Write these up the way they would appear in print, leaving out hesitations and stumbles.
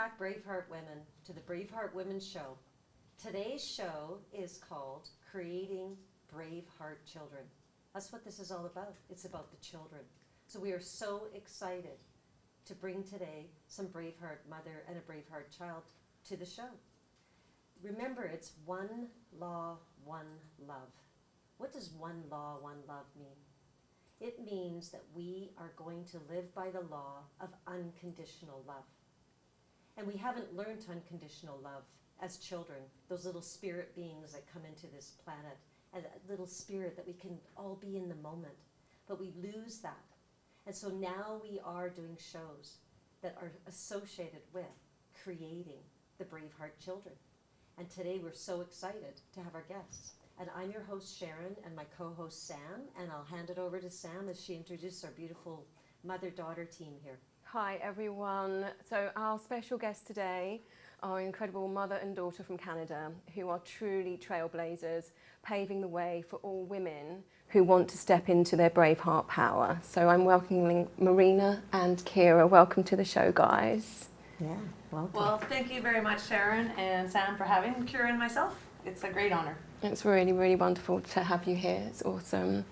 back, Braveheart Women, to the Braveheart Women Show. Today's show is called Creating Braveheart Children. That's what this is all about. It's about the children. So we are so excited to bring today some Braveheart mother and a Braveheart child to the show. Remember, it's one law, one love. What does one law, one love mean? It means that we are going to live by the law of unconditional love. And we haven't learned unconditional love as children, those little spirit beings that come into this planet, and that little spirit that we can all be in the moment. But we lose that. And so now we are doing shows that are associated with creating the Braveheart children. And today we're so excited to have our guests. And I'm your host, Sharon, and my co-host, Sam. And I'll hand it over to Sam as she introduces our beautiful mother-daughter team here. Hi, everyone. So our special guests today are incredible mother and daughter from Canada who are truly trailblazers, paving the way for all women who want to step into their Braveheart power. So I'm welcoming Marina and Kira. Welcome to the show, guys. Yeah, welcome. Well, thank you very much, Sharon and Sam, for having Kira and myself. It's a great honor. It's really, really wonderful to have you here. It's awesome.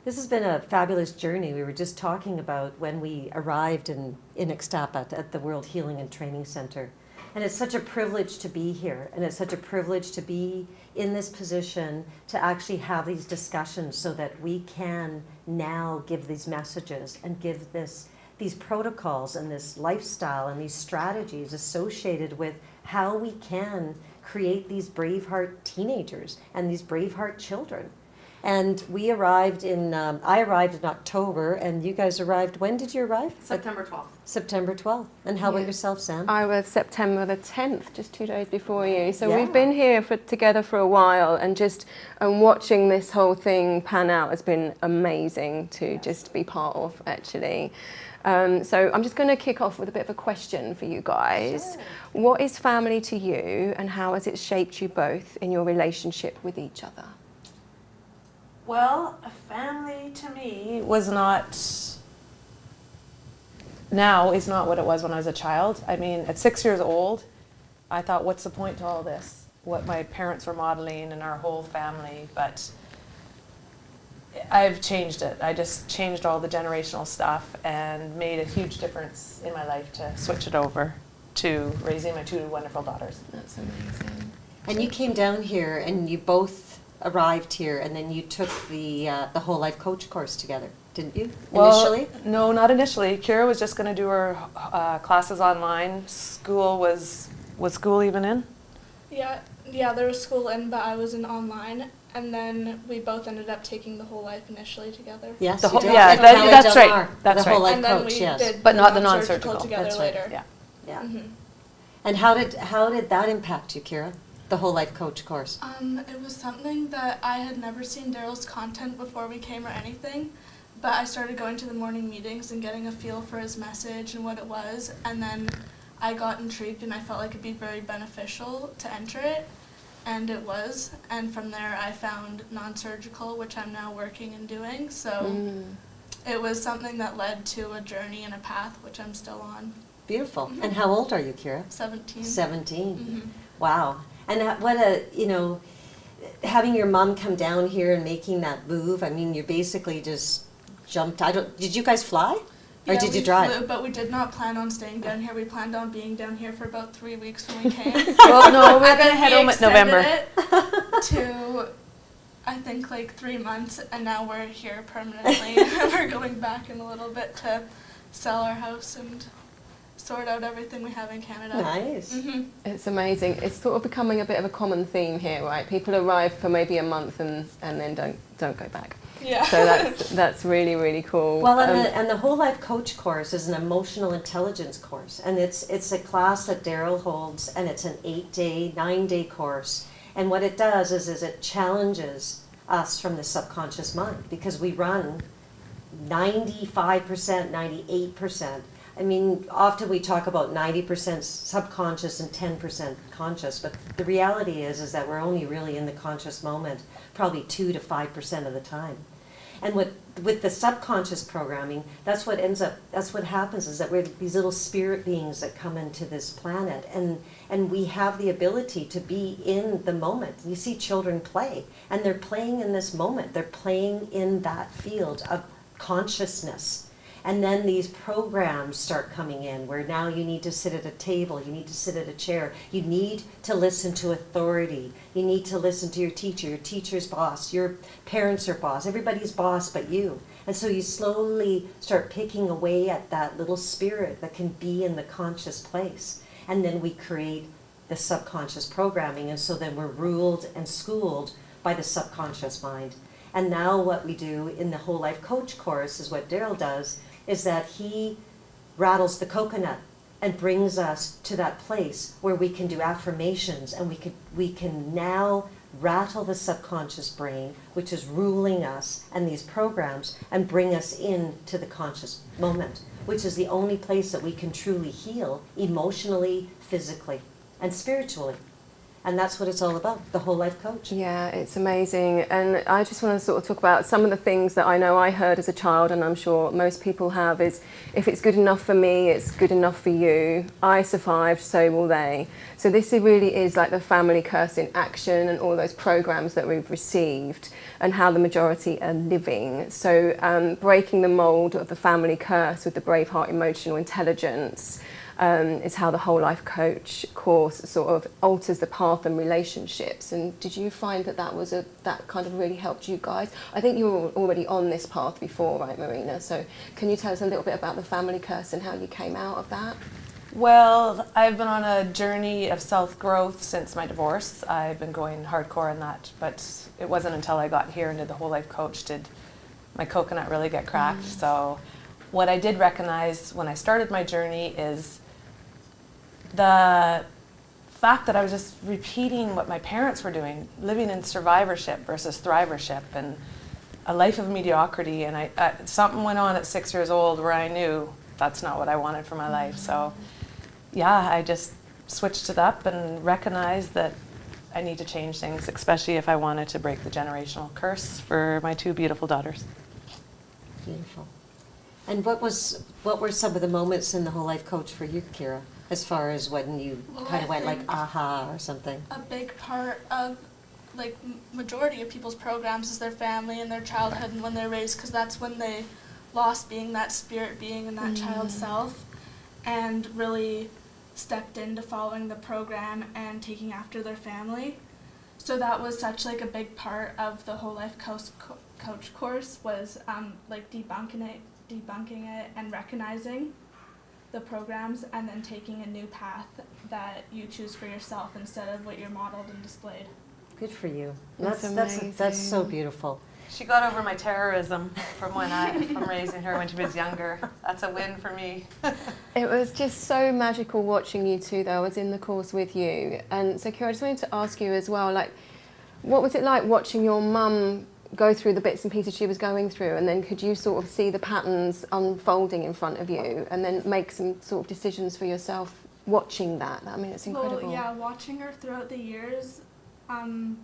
This has been a fabulous journey. We were just talking about when we arrived in Ixtapa at the World Healing and Training Center. And it's such a privilege to be here. And it's such a privilege to be in this position to actually have these discussions so that we can now give these messages and give these protocols and this lifestyle and these strategies associated with how we can create these Braveheart teenagers and these Braveheart children. And we arrived I arrived in October, and you guys arrived, when did you arrive? September 12th. September 12th. And how about yourself, Sam? I was September the 10th, just 2 days before you. So Yeah. we've been here together for a while, and just watching this whole thing pan out has been amazing to just be part of, actually. So I'm just going to kick off with a bit of a question for you guys. Sure. What is family to you, and how has it shaped you both in your relationship with each other? Well, a family to me was not, now is not what it was when I was a child. I mean, at 6 years old, I thought, what's the point to all this? What my parents were modeling and our whole family, but I've changed it. I just changed all the generational stuff and made a huge difference in my life to switch it over to raising my two wonderful daughters. That's amazing. And you came down here, and you both arrived here, and then you took the whole life coach course together, didn't you? Initially? No, not initially. Kira was just going to do her classes online. School was school even in? Yeah, there was school in, but I was in online, and then we both ended up taking the whole life initially together. Yes, The you whole- did. yeah, At that- Kelly that's Del right. Mar, That's the whole right. life And then coach, we yes. did But not the non-surgical non-surgical. together That's right. later. Yeah. Yeah. Mhm. And how did that impact you, Kira? The whole life coach course? It was something that I had never seen Daryl's content before we came or anything, but I started going to the morning meetings and getting a feel for his message and what it was, and then I got intrigued and I felt like it'd be very beneficial to enter it, and it was, and from there I found non-surgical, which I'm now working and doing, so it was something that led to a journey and a path, which I'm still on. Beautiful. And how old are you, Kira? 17. 17. Mhm. Wow. And having your mom come down here and making that move, I mean, you basically just jumped. Did you guys fly? Or Yeah, did you we drive? flew, but we did not plan on staying down here. We planned on being down here for about 3 weeks when we came. Well, no, we're And going to then head we home in November. extended it to, I think, like 3 months, and now we're here permanently. We're going back in a little bit to sell our house and sort out everything we have in Canada. Nice. Mm-hmm. It's amazing. It's sort of becoming a bit of a common theme here, right? People arrive for maybe a month and then don't go back. Yeah. So that's really, really cool. Well, and the whole life coach course is an emotional intelligence course, and it's a class that Daryl holds, and it's an 9-day course. And what it does is it challenges us from the subconscious mind, because we run 95%, 98%. I mean, often we talk about 90% subconscious and 10% conscious, but the reality is that we're only really in the conscious moment, probably 2 to 5% of the time. And with the subconscious programming, that's what happens is that we're these little spirit beings that come into this planet, and we have the ability to be in the moment. You see children play, and they're playing in this moment. They're playing in that field of consciousness. And then these programs start coming in where now you need to sit at a table, you need to sit at a chair, you need to listen to authority, you need to listen to your teacher's boss, your parents are boss, everybody's boss but you. And so you slowly start picking away at that little spirit that can be in the conscious place. And then we create the subconscious programming, and so then we're ruled and schooled by the subconscious mind. And now what we do in the Whole Life Coach course is what Daryl does, is that he rattles the coconut and brings us to that place where we can do affirmations, and we can now rattle the subconscious brain, which is ruling us and these programs, and bring us into the conscious moment, which is the only place that we can truly heal emotionally, physically, and spiritually. And that's what it's all about, the Whole Life Coach. Yeah, it's amazing. And I just want to sort of talk about some of the things that I know I heard as a child, and I'm sure most people have, is if it's good enough for me, it's good enough for you. I survived, so will they. So this really is like the family curse in action, and all those programs that we've received and how the majority are living. So breaking the mold of the family curse with the Braveheart Emotional Intelligence is how the Whole Life Coach course sort of alters the path and relationships. And did you find that that kind of really helped you guys? I think you were already on this path before, right, Marina? So can you tell us a little bit about the family curse and how you came out of that? Well, I've been on a journey of self-growth since my divorce. I've been going hardcore in that, but it wasn't until I got here and did the Whole Life Coach did my coconut really get cracked. So what I did recognize when I started my journey is the fact that I was just repeating what my parents were doing, living in survivorship versus thrivership, and a life of mediocrity. And something went on at 6 years old where I knew that's not what I wanted for my life. So yeah, I just switched it up and recognized that I need to change things, especially if I wanted to break the generational curse for my two beautiful daughters. Beautiful. And what were some of the moments in the Whole Life Coach for you, Kira, as far as when you kind of went like aha or something? A big part of like majority of people's programs is their family and their childhood and when they're raised, because that's when they lost being that spirit being and that child self, and really stepped into following the program and taking after their family. So that was such like a big part of the Whole Life Coach course, was like debunking it and recognizing the programs, and then taking a new path that you choose for yourself instead of what you're modeled and displayed. Good for you. That's That's so beautiful. She got over my terrorism from raising her when she was younger. That's a win for me. It was just so magical watching you two, though. I was in the course with you. And so, Kira, I just wanted to ask you as well, like, what was it like watching your mum go through the bits and pieces she was going through, and then could you sort of see the patterns unfolding in front of you and then make some sort of decisions for yourself watching that? I mean, it's incredible. Well, yeah, watching her throughout the years and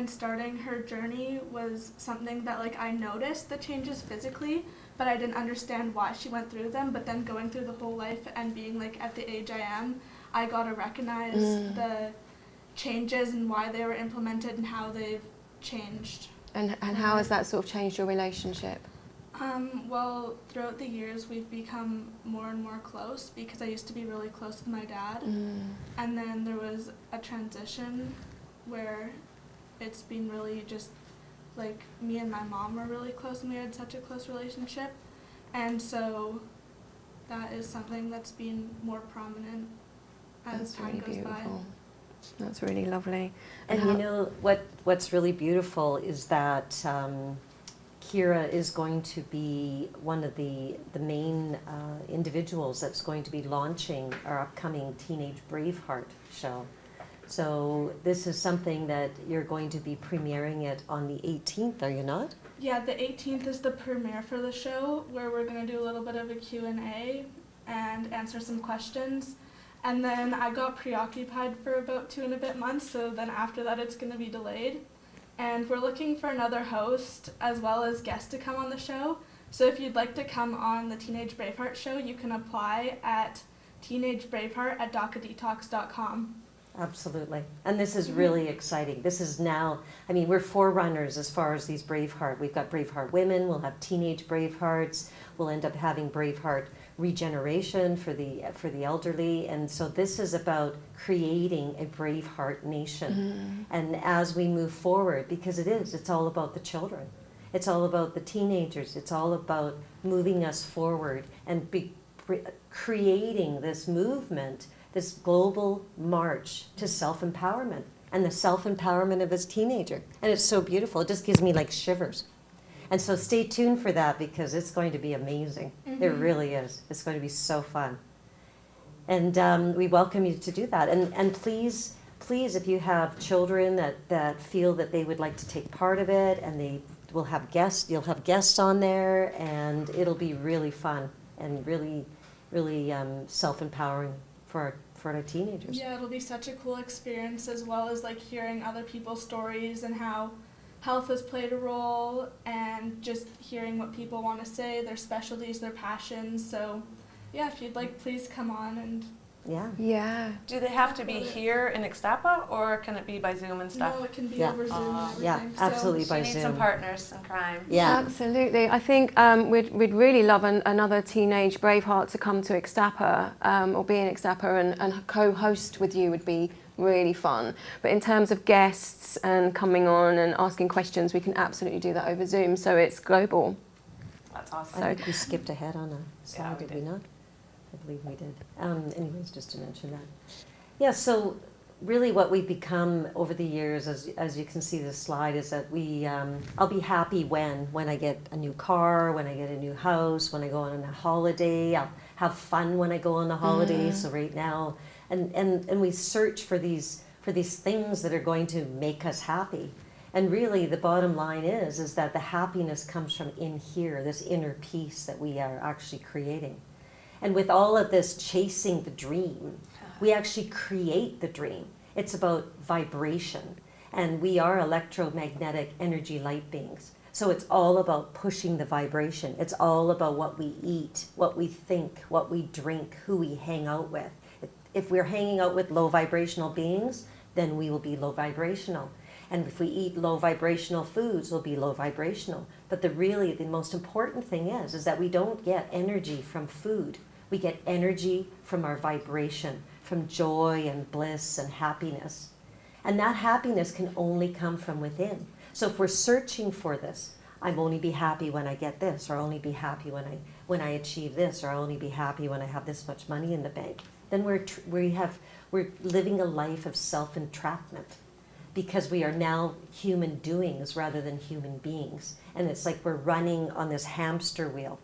starting her journey was something that like I noticed the changes physically, but I didn't understand why she went through them. But then going through the whole life and being like at the age I am, I got to recognize the changes and why they were implemented and how they've changed. And how has that sort of changed your relationship? Well, throughout the years, we've become more and more close, because I used to be really close with my dad. And then there was a transition where it's been really just like me and my mom were really close, and we had such a close relationship. And so that is something that's been more prominent as time goes by. That's really lovely. And you know what's really beautiful is that Kira is going to be one of the main individuals that's going to be launching our upcoming Teenage Braveheart show. So this is something that you're going to be premiering it on the 18th, are you not? Yeah, the 18th is the premiere for the show, where we're going to do a little bit of a Q&A and answer some questions. And then I got preoccupied for about 2 and a bit months, so then after that it's going to be delayed. and we're looking for another host as well as guests to come on the show. So if you'd like to come on the Teenage Braveheart show, you can apply at teenagebraveheart@docadetox.com. Absolutely. And this is really exciting. This is now, I mean, we're forerunners as far as these Braveheart. We've got Braveheart women, we'll have teenage Bravehearts, we'll end up having Braveheart regeneration for the elderly. And so this is about creating a Braveheart nation. And as we move forward, because it's all about the children. It's all about the teenagers. It's all about moving us forward and creating this movement, this global march to self-empowerment and the self-empowerment of his teenager. And it's so beautiful. It just gives me like shivers. And so stay tuned for that because it's going to be amazing. It really is. It's going to be so fun. And we welcome you to do that. And please, if you have children that feel that they would like to take part of it, and you'll have guests on there, and it'll be really fun and really, really self-empowering for our teenagers. Yeah, it'll be such a cool experience, as well as like hearing other people's stories and how health has played a role, and just hearing what people want to say, their specialties, their passions. So yeah, if you'd like, please come on. And Yeah. Do they have to be here in Ixtapa, or can it be by Zoom and stuff? no, it can be Yeah. over Zoom and everything. Yeah, absolutely. She by needs Zoom. some partners in crime. Yeah. Absolutely. I think we'd really love another teenage Braveheart to come to Ixtapa or be in Ixtapa and co-host with you would be really fun. But in terms of guests and coming on and asking questions, we can absolutely do that over Zoom. So it's global. That's awesome. I think we skipped ahead on a slide, we did we did. not? I believe we did. Anyways, just to mention that. Yeah, so really what we've become over the years, as you can see this slide, is that I'll be happy when I get a new car, when I get a new house, when I go on a holiday. I'll have fun when I go on a holiday. So right now, and we search for these things that are going to make us happy. And really the bottom line is that the happiness comes from in here, this inner peace that we are actually creating. And with all of this chasing the dream, we actually create the dream. It's about vibration. And we are electromagnetic energy light beings. So it's all about pushing the vibration. It's all about what we eat, what we think, what we drink, who we hang out with. If we're hanging out with low vibrational beings, then we will be low vibrational. And if we eat low vibrational foods, we'll be low vibrational. But the most important thing is that we don't get energy from food. We get energy from our vibration, from joy and bliss and happiness. And that happiness can only come from within. So if we're searching for this, I'll only be happy when I get this, or I'll only be happy when I achieve this, or I'll only be happy when I have this much money in the bank, then we're living a life of self-entrapment, because we are now human doings rather than human beings. And it's like we're running on this hamster wheel.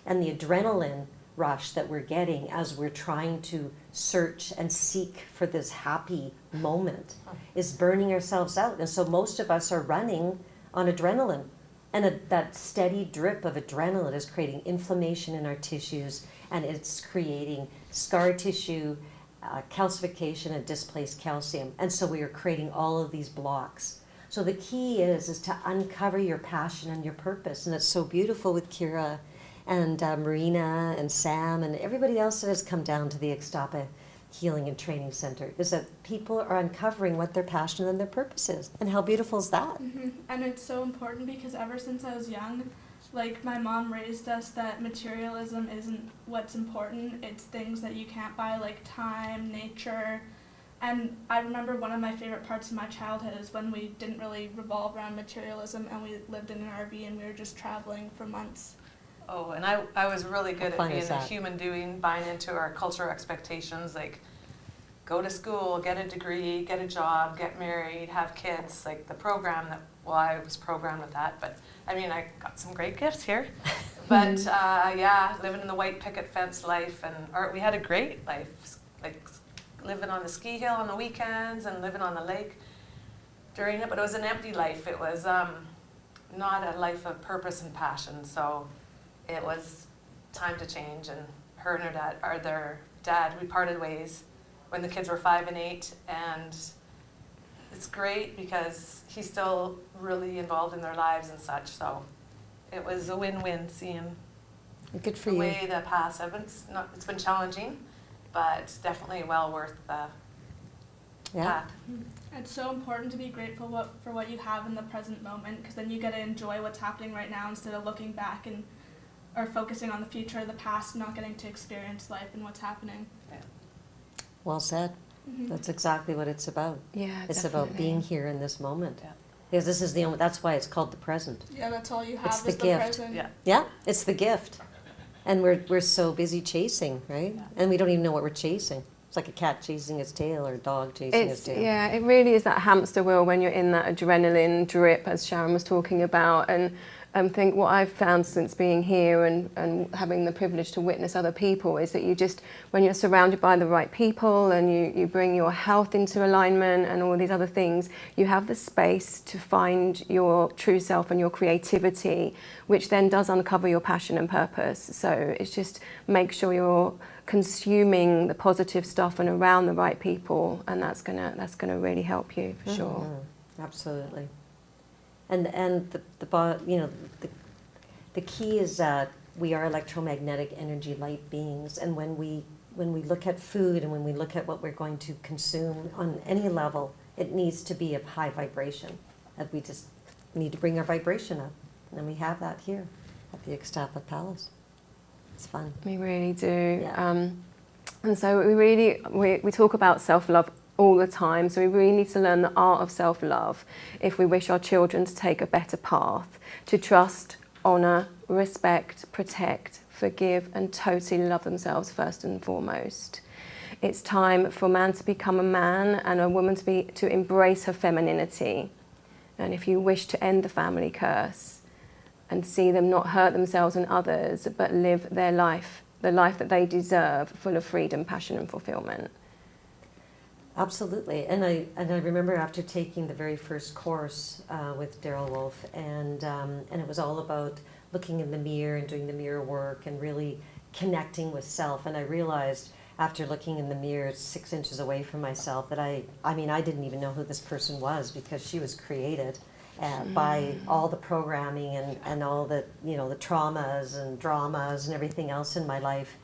And the adrenaline rush that we're getting as we're trying to search and seek for this happy moment is burning ourselves out. And so most of us are running on adrenaline. And that steady drip of adrenaline is creating inflammation in our tissues, and it's creating scar tissue, calcification, and displaced calcium. And so we are creating all of these blocks. So the key is to uncover your passion and your purpose. And it's so beautiful with Kira and Marina and Sam and everybody else that has come down to the Ixtapa Healing and Training Center, is that people are uncovering what their passion and their purpose is. And how beautiful is that? And it's so important because ever since I was young, like my mom raised us that materialism isn't what's important. It's things that you can't buy, like time, nature. And I remember one of my favorite parts of my childhood is when we didn't really revolve around materialism and we lived in an RV and we were just traveling for months. Oh, and I was really good How fun at being is a that? human doing, buying into our cultural expectations, like go to school, get a degree, get a job, get married, have kids, like the program that, well, I was programmed with that, but I mean, I got some great gifts here. But yeah, living in the white picket fence life, we had a great life, like living on the ski hill on the weekends and living on the lake during it, but it was an empty life. It was not a life of purpose and passion, so it was time to change. And her and their dad, we parted ways when the kids were 5 and 8, and it's great because he's still really involved in their lives and such. So it was a win-win seeing Good for the you. way the past have been. It's been challenging, but definitely well worth the Yeah. path. It's so important to be grateful for what you have in the present moment, because then you get to enjoy what's happening right now instead of looking back and or focusing on the future or the past, not getting to experience life and what's happening. Well said. Mm-hmm. That's exactly what it's about. Yeah, It's about definitely. being here in this moment. Yeah. Because this is the only, that's why it's called the present. Yeah, that's all you have It's is the the gift. present. Yeah. Yeah, it's the gift. And we're so busy chasing, right? Yeah. And we don't even know what we're chasing. It's like a cat chasing its tail or a dog chasing its It's, tail. yeah, it really is that hamster wheel when you're in that adrenaline drip, as Sharon was talking about. And think what I've found since being here and having the privilege to witness other people is that you just, when you're surrounded by the right people and you bring your health into alignment and all these other things, you have the space to find your true self and your creativity, which then does uncover your passion and purpose. So it's just make sure you're consuming the positive stuff and around the right people, and that's gonna really help you for sure. Mhm. Absolutely. And the key is that we are electromagnetic energy light beings, and when we look at food and when we look at what we're going to consume on any level, it needs to be of high vibration. That we just need to bring our vibration up, and we have that here at the Ixtapa Palace. It's fun. We really do. Yeah. And so we talk about self-love all the time. So we really need to learn the art of self-love if we wish our children to take a better path, to trust, honour, respect, protect, forgive, and totally love themselves first and foremost. It's time for a man to become a man and a woman to embrace her femininity. And if you wish to end the family curse and see them not hurt themselves and others, but live their life, the life that they deserve, full of freedom, passion, and fulfillment. Absolutely, and I remember after taking the very first course with Daryl Wolf, and it was all about looking in the mirror and doing the mirror work and really connecting with self. And I realized after looking in the mirror 6 inches away from myself that I didn't even know who this person was, because she was created by all the programming and all the the traumas and dramas and everything else in my life.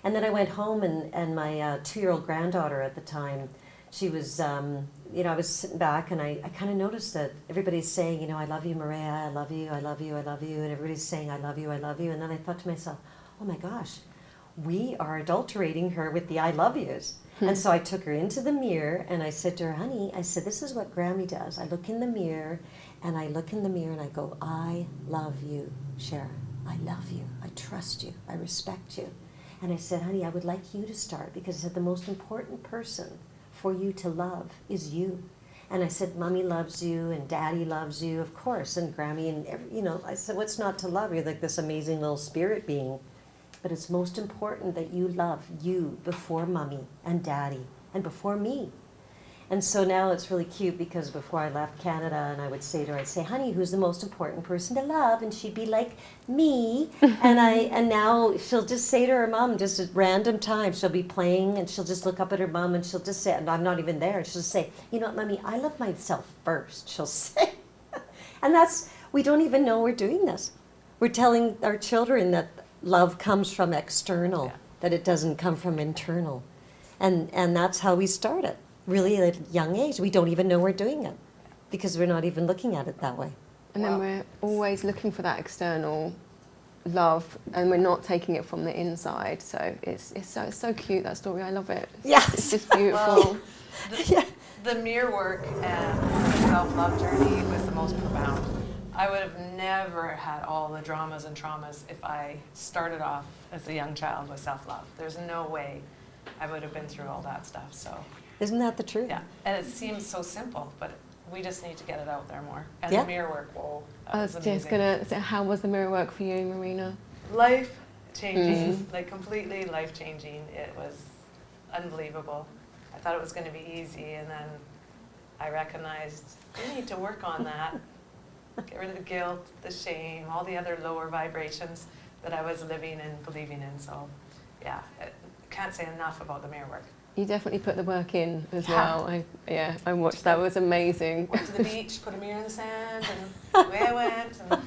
And then I went home and my 2-year-old granddaughter at the time, she was, I was sitting back and I kind of noticed that everybody's saying, I love you, Maria, I love you, I love you, I love you. And everybody's saying, I love you, I love you. And then I thought to myself, oh my gosh, we are adulterating her with the I love yous. And so I took her into the mirror and I said to her, honey, I said, this is what Grammy does. I look in the mirror and I look in the mirror and I go, I love you, Sharon. I love you. I trust you. I respect you. And I said, honey, I would like you to start, because I said the most important person for you to love is you. And I said, Mommy loves you and Daddy loves you, of course, and Grammy, and I said, what's not to love? You're like this amazing little spirit being. But it's most important that you love you before Mommy and Daddy and before me. And so now it's really cute, because before I left Canada, and I would say to her, I'd say, honey, who's the most important person to love? And she'd be like, me. And now she'll just say to her mom, just at random times, she'll be playing and she'll just look up at her mom and she'll just say, and I'm not even there, she'll say, you know what, Mommy, I love myself first, she'll say. And we don't even know we're doing this. We're telling our children that love comes from external, that it doesn't come from internal. And that's how we start it. Really at a young age. We don't even know we're doing it, because we're not even looking at it that way. And then we're always looking for that external love, and we're not taking it from the inside. So it's so cute, that story. I love it. Yes. It's just beautiful. The mirror work and the self-love journey was the most profound. I would have never had all the dramas and traumas if I started off as a young child with self-love. There's no way I would have been through all that stuff. So. Isn't that the truth? Yeah, and it seems so simple, but we just need to get it out there more. And Yeah. the mirror work, whoa, I that was was just amazing. gonna say, how was the mirror work for you, Marina? Life changing, like completely life changing. It was unbelievable. I thought it was going to be easy, and then I recognized we need to work on that. Get rid of the guilt, the shame, all the other lower vibrations that I was living and believing in. So, yeah, I can't say enough about the mirror work. You definitely put the work in as Yeah. well. I watched that. It was amazing. Went to the beach, put a mirror in the sand, and away I went. And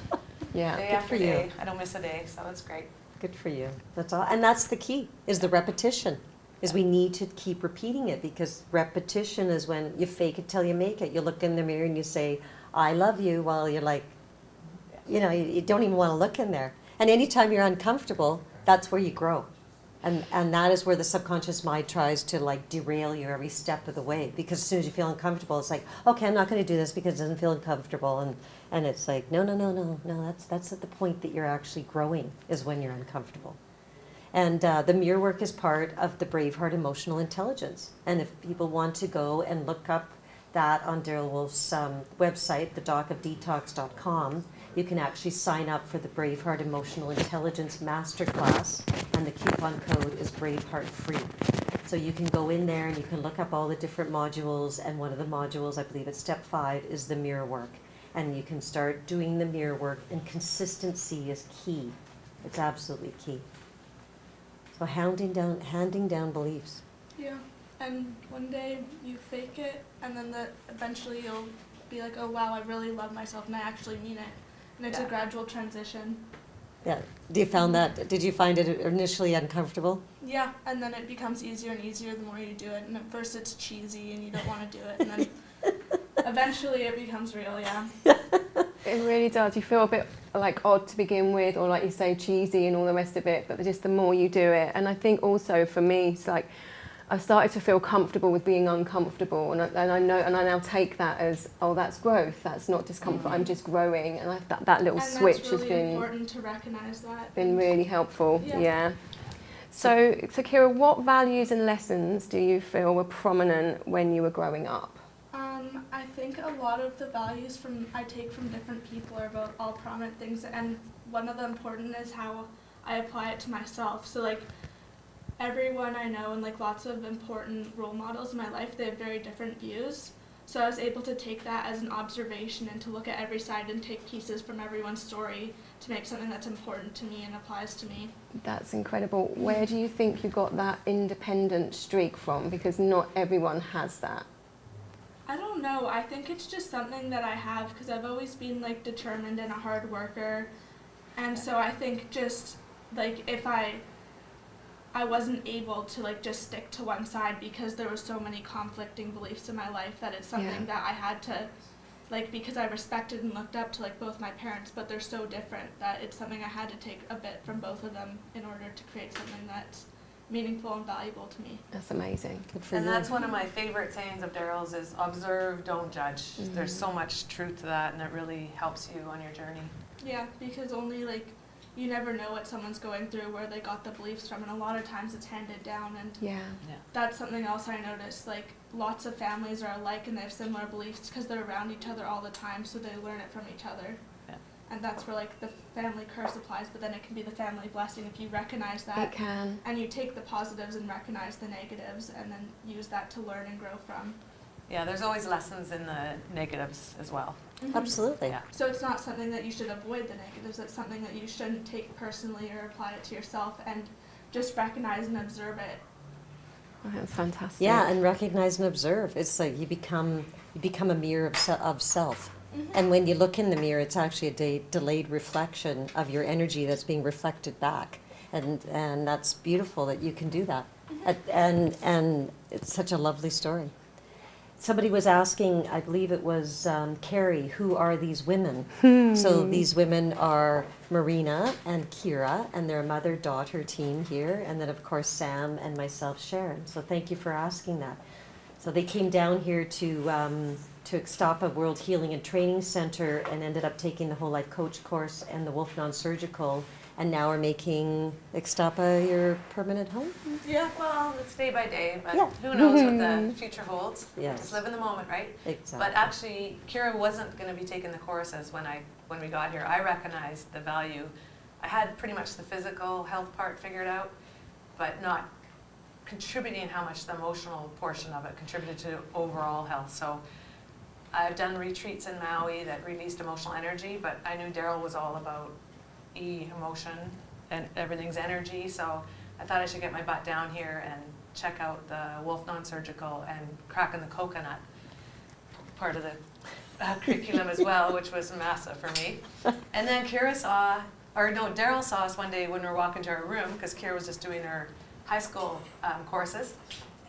Yeah. day good after for you. day, I don't miss a day, so it's great. Good for you. That's all. And that's the key, is the repetition. Is we need to keep repeating it, because repetition is when you fake it till you make it. You look in the mirror and you say, I love you, while you're like, you don't even want to look in there. And anytime you're uncomfortable, that's where you grow. And that is where the subconscious mind tries to like derail you every step of the way. Because as soon as you feel uncomfortable, it's like, okay, I'm not going to do this because it doesn't feel uncomfortable. And it's like, no, that's at the point that you're actually growing, is when you're uncomfortable. And the mirror work is part of the Braveheart Emotional Intelligence. And if people want to go and look up that on Daryl Wolf's website, thedocofdetox.com, you can actually sign up for the Braveheart Emotional Intelligence Masterclass, and the coupon code is Braveheart Free. So you can go in there and you can look up all the different modules, and one of the modules, I believe it's step 5, is the mirror work. And you can start doing the mirror work, and consistency is key. It's absolutely key. So handing down beliefs. Yeah, and one day you fake it, and then eventually you'll be like, oh wow, I really love myself, and I actually mean it. And it's a gradual transition. Yeah. Did you find it initially uncomfortable? Yeah, and then it becomes easier and easier the more you do it. And at first it's cheesy and you don't want to do it, and then eventually it becomes real, yeah. It really does. You feel a bit like odd to begin with, or like you say, cheesy and all the rest of it, but just the more you do it. And I think also for me, it's like I started to feel comfortable with being uncomfortable, and I now take that as, oh, that's growth. That's not discomfort. I'm just growing, and that little And switch that's has really been important to recognize that. been really helpful. Yeah. Yeah. So, Kira, what values and lessons do you feel were prominent when you were growing up? I think a lot of the values I take from different people are about all prominent things, and one of the important is how I apply it to myself. So like everyone I know and like lots of important role models in my life, they have very different views. So I was able to take that as an observation and to look at every side and take pieces from everyone's story to make something that's important to me and applies to me. That's incredible. Where do you think you got that independent streak from? Because not everyone has that. I don't know. I think it's just something that I have because I've always been like determined and a hard worker. And so I think just like if I wasn't able to like just stick to one side because there were so many conflicting beliefs in my life, that it's something that I had to like, because I respected and looked up to like both my parents, but they're so different that it's something I had to take a bit from both of them in order to create something that's meaningful and valuable to me. That's amazing. Good for And you. that's one of my favorite sayings of Daryl's is observe, don't judge. There's so much truth to that, and it really helps you on your journey. Yeah, because only like you never know what someone's going through, where they got the beliefs from, and a lot of times it's handed down, and Yeah. that's something else I noticed. Like lots of families are alike and they have similar beliefs because they're around each other all the time, so they learn it from each other. Yeah. And that's where like the family curse applies, but then it can be the family blessing if you recognize that. It can. And you take the positives and recognize the negatives, and then use that to learn and grow from. Yeah, there's always lessons in the negatives as well. Absolutely. Yeah. So it's not something that you should avoid the negatives, it's something that you shouldn't take personally or apply it to yourself, and just recognize and observe it. Oh, that's fantastic. Yeah, and recognize and observe. It's like you become a mirror of self. And when you look in the mirror, it's actually a delayed reflection of your energy that's being reflected back. And that's beautiful that you can do that. And it's such a lovely story. Somebody was asking, I believe it was Carrie, who are these women? So these women are Marina and Kira, and their mother-daughter team here, and then of course Sam and myself, Sharon. So thank you for asking that. So they came down here to Ixtapa World Healing and Training Center and ended up taking the Whole Life Coach course and the Wolf Non-Surgical, and now are making Ixtapa your permanent home? Yeah, well, it's day by day, but Yeah. who knows what the future holds. Yes. Just live in the moment, right? Exactly. But actually, Kira wasn't going to be taking the courses when we got here. I recognized the value. I had pretty much the physical health part figured out, but not contributing how much the emotional portion of it contributed to overall health. So I've done retreats in Maui that released emotional energy, but I knew Daryl was all about emotion, and everything's energy. So I thought I should get my butt down here and check out the Wolf Non-Surgical and cracking the coconut part of the curriculum as well, which was massive for me. And then Daryl saw us one day when we were walking to our room, because Kira was just doing her high school courses.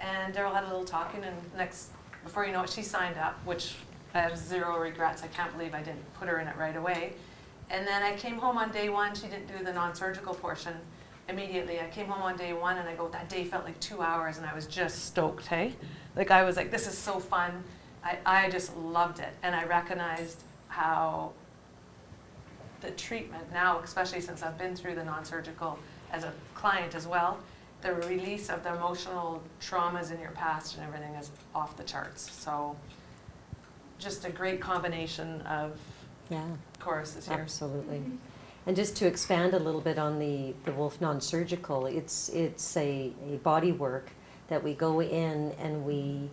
And Daryl had a little talking, and before you know it, she signed up, which I have zero regrets. I can't believe I didn't put her in it right away. And then I came home on day one. She didn't do the non-surgical portion immediately. I came home on day one, and that day felt like 2 hours, and I was just stoked, hey? Like, I was like, this is so fun. I just loved it, and I recognized how the treatment now, especially since I've been through the non-surgical as a client as well, the release of the emotional traumas in your past and everything is off the charts. So just a great combination of courses here. Absolutely. And just to expand a little bit on the Wolf Non-Surgical, it's a body work that we go in and we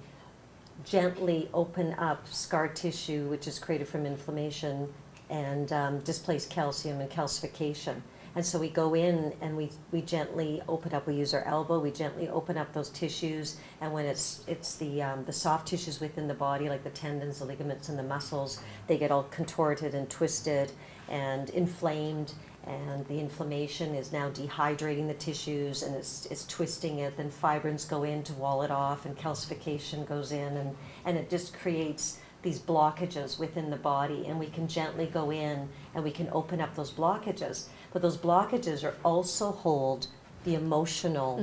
gently open up scar tissue, which is created from inflammation and displaced calcium and calcification. And so we go in and we gently open up, we use our elbow, we gently open up those tissues, and when it's the soft tissues within the body, like the tendons, the ligaments, and the muscles, they get all contorted and twisted and inflamed, and the inflammation is now dehydrating the tissues, and it's twisting it, then fibrins go in to wall it off, and calcification goes in, and it just creates these blockages within the body, and we can gently go in and we can open up those blockages. But those blockages are also hold the emotional,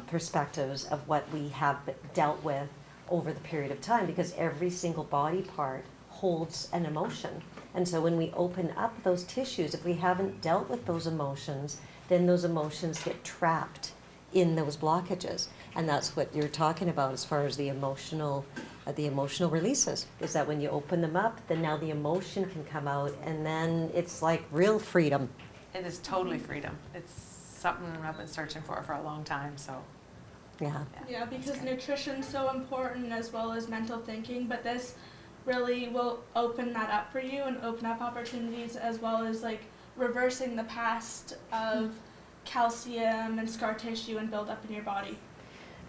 perspectives of what we have dealt with over the period of time, because every single body part holds an emotion. And so when we open up those tissues, if we haven't dealt with those emotions, then those emotions get trapped in those blockages. And that's what you're talking about as far as the emotional releases, is that when you open them up, then now the emotion can come out, and then it's like real freedom. It is totally freedom. It's something I've been searching for a long time, so. Yeah, because nutrition's so important, as well as mental thinking, but this really will open that up for you and open up opportunities, as well as like reversing the past of calcium and scar tissue and build up in your body.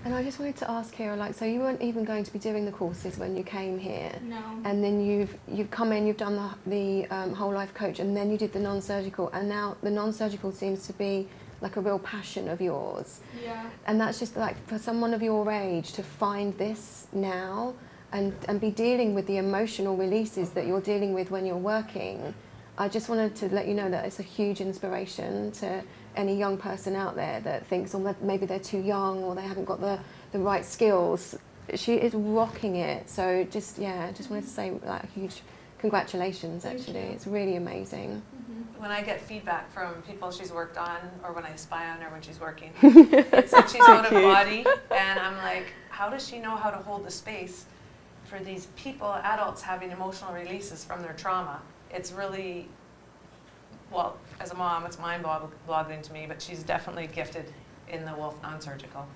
And I just wanted to ask Kira, like, so you weren't even going to be doing the courses when you came here, No. and then you've come in, you've done the whole life coach, and then you did the non-surgical, and now the non-surgical seems to be like a real passion of yours. Yeah. And that's just like, for someone of your age to find this now and be dealing with the emotional releases that you're dealing with when you're working, I just wanted to let you know that it's a huge inspiration to any young person out there that thinks, oh, maybe they're too young or they haven't got the right skills. She is rocking it. So just wanted to say like a huge congratulations, actually. It's really amazing. When I get feedback from people she's worked on, or when I spy on her when she's working, it's like she's out of body, and I'm like, how does she know how to hold the space for these people, adults having emotional releases from their trauma? It's really, well, as a mom, it's mind-boggling to me, but she's definitely gifted in the Wolf Non-Surgical.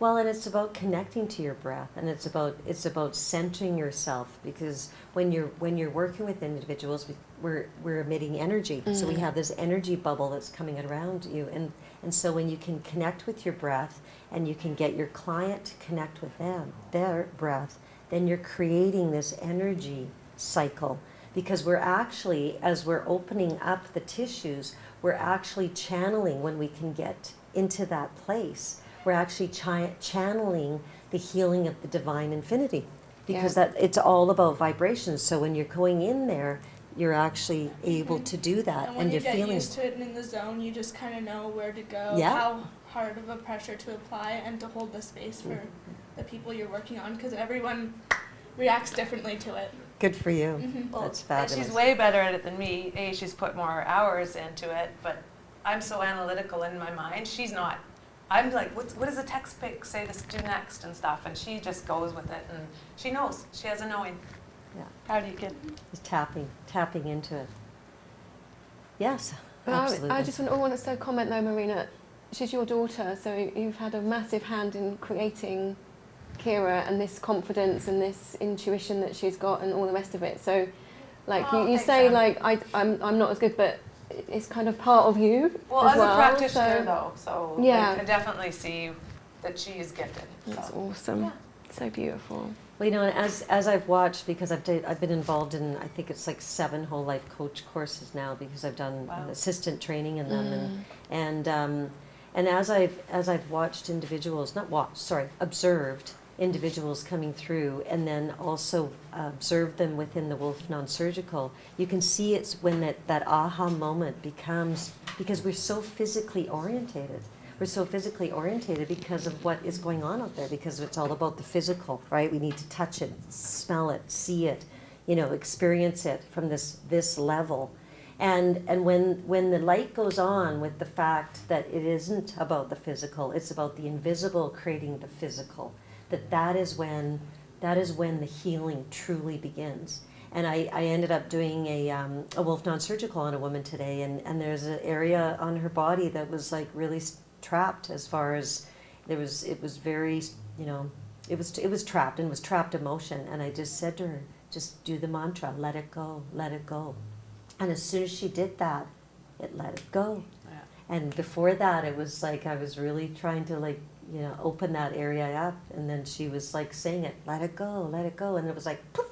Well, and it's about connecting to your breath, and it's about centering yourself, because when you're working with individuals, we're emitting energy, so we have this energy bubble that's coming around you, and so when you can connect with your breath, and you can get your client to connect with their breath, then you're creating this energy cycle. Because we're actually, as we're opening up the tissues, we're actually channeling, when we can get into that place, we're actually channeling the healing of the divine infinity. Because it's all about vibrations. So when you're going in there, you're actually able to do that. And when you you're get feeling used to it and in the zone, you just kind of know where to go, Yeah. how hard of a pressure to apply, and to hold the space for the people you're working on, because everyone reacts differently to it. Good for you. Well, That's and fabulous. she's way better at it than me. She's put more hours into it, but I'm so analytical in my mind. She's not. I'm like, what does the text pick say to do next and stuff, and she just goes with it, and she knows. She has a knowing. Yeah. Proud of you, kid. Just tapping into it. Yes, But absolutely. I just want to comment though, Marina, she's your daughter, so you've had a massive hand in creating Kira and this confidence and this intuition that she's got and all the rest of it. So, like you Thanks, say, Em. like I'm not as good, but is kind of part of you. Well, as a practitioner so though, so Yeah. I can definitely see that she is gifted. That's So. awesome. Yeah. So beautiful. Well, you know, and as I've watched, because I've been involved in, I think it's like 7 whole life coach courses now, because I've done Wow. assistant training in them, and as I've watched individuals, observed individuals coming through, and then also observed them within the Wolf Non-Surgical, you can see it's when that aha moment becomes, because we're so physically orientated. We're so physically orientated because of what is going on out there, because it's all about the physical, right? We need to touch it, smell it, see it, you know, experience it from this level. And when the light goes on with the fact that it isn't about the physical, it's about the invisible creating the physical, that is when the healing truly begins. And I ended up doing a Wolf Non-Surgical on a woman today, and there's an area on her body that was like really trapped, as far as it was very, you know, it was trapped, and was trapped emotion. And I just said to her, just do the mantra, let it go, let it go. And as soon as she did that, it let it go. Yeah. And before that, it was like I was really trying to, like, you know, open that area up, and then she was like saying it, let it go, and it was like poof,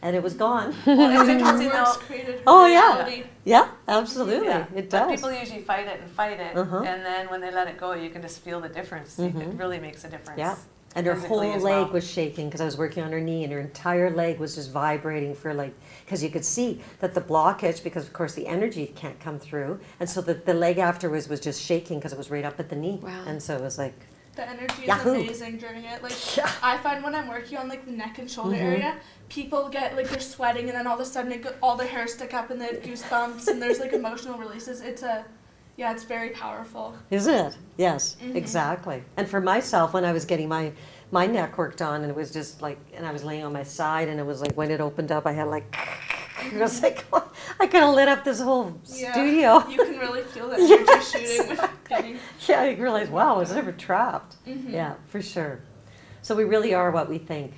and it was gone. Well, it's interesting Words though. created her Oh, yeah. reality. Yeah, absolutely, Yeah. it But does. people usually fight it, Uh-huh. and then when they let it go, you can just feel the difference. It really makes a difference. Yeah. And her physically whole as leg well. was shaking, because I was working on her knee, and her entire leg was just vibrating for, like, because you could see that the blockage, because of course the energy can't come through, and so the leg afterwards was just shaking because it was right up at the knee. Wow. And so it was like, The energy is Yahoo. amazing during it. Like, Yeah. I find when I'm working on like the neck and shoulder Mhm. area, people get like they're sweating, and then all of a sudden all their hair stick up, and they have goosebumps, and there's like emotional releases. It's very powerful. isn't it? Yes, Mhm. exactly. And for myself, when I was getting my neck worked on, and it was just like, and I was laying on my side, and it was like when it opened up, I had like, it was like, I could have lit up this whole Yeah. studio. You can really feel the Yeah, energy shooting with getting. Yeah, I realized, wow, I was never trapped. Mhm. Yeah, for sure. So we really are what we think.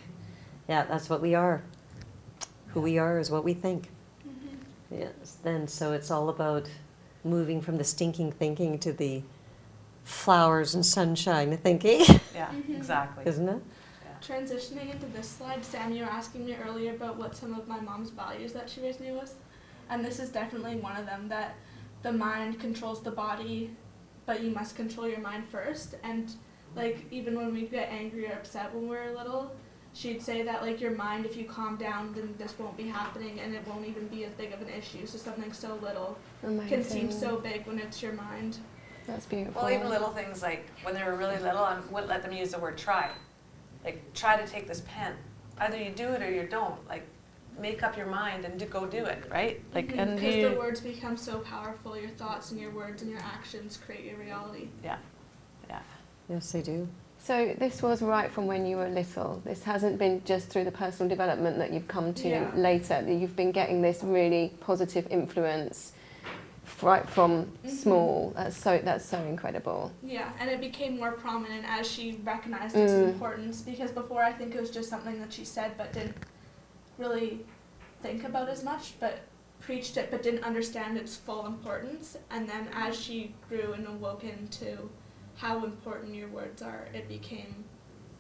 Yeah, that's what we are. Who we are is what we think. Mhm. Yes. Then so it's all about moving from the stinking thinking to the flowers and sunshine thinking, Yeah, Mhm. exactly. isn't it? Transitioning into this slide, Sam, you were asking me earlier about what some of my mom's values that she raised me with, and this is definitely one of them, that the mind controls the body, but you must control your mind first. And like, even when we get angry or upset when we're little, she'd say that like your mind, if you calm down, then this won't be happening, and it won't even be as big of an issue. So something so little can seem Amazing. so big when it's your mind. That's beautiful. Well, even little things like when they were really little, I wouldn't let them use the word try. Like, try to take this pen. Either you do it or you don't. Like, make up your mind and go do it, right? Like, and Because you. the words become so powerful, your thoughts and your words and your actions create your reality. Yeah. Yes, they do. So this was right from when you were little. This hasn't been just through the personal development that you've come to Yeah. later. You've been getting this really positive influence right from small. That's so incredible. Yeah, and it became more prominent as she recognized its importance, because before I think it was just something that she said but didn't really think about as much, but preached it but didn't understand its full importance. And then as she grew and awoken to how important your words are, it became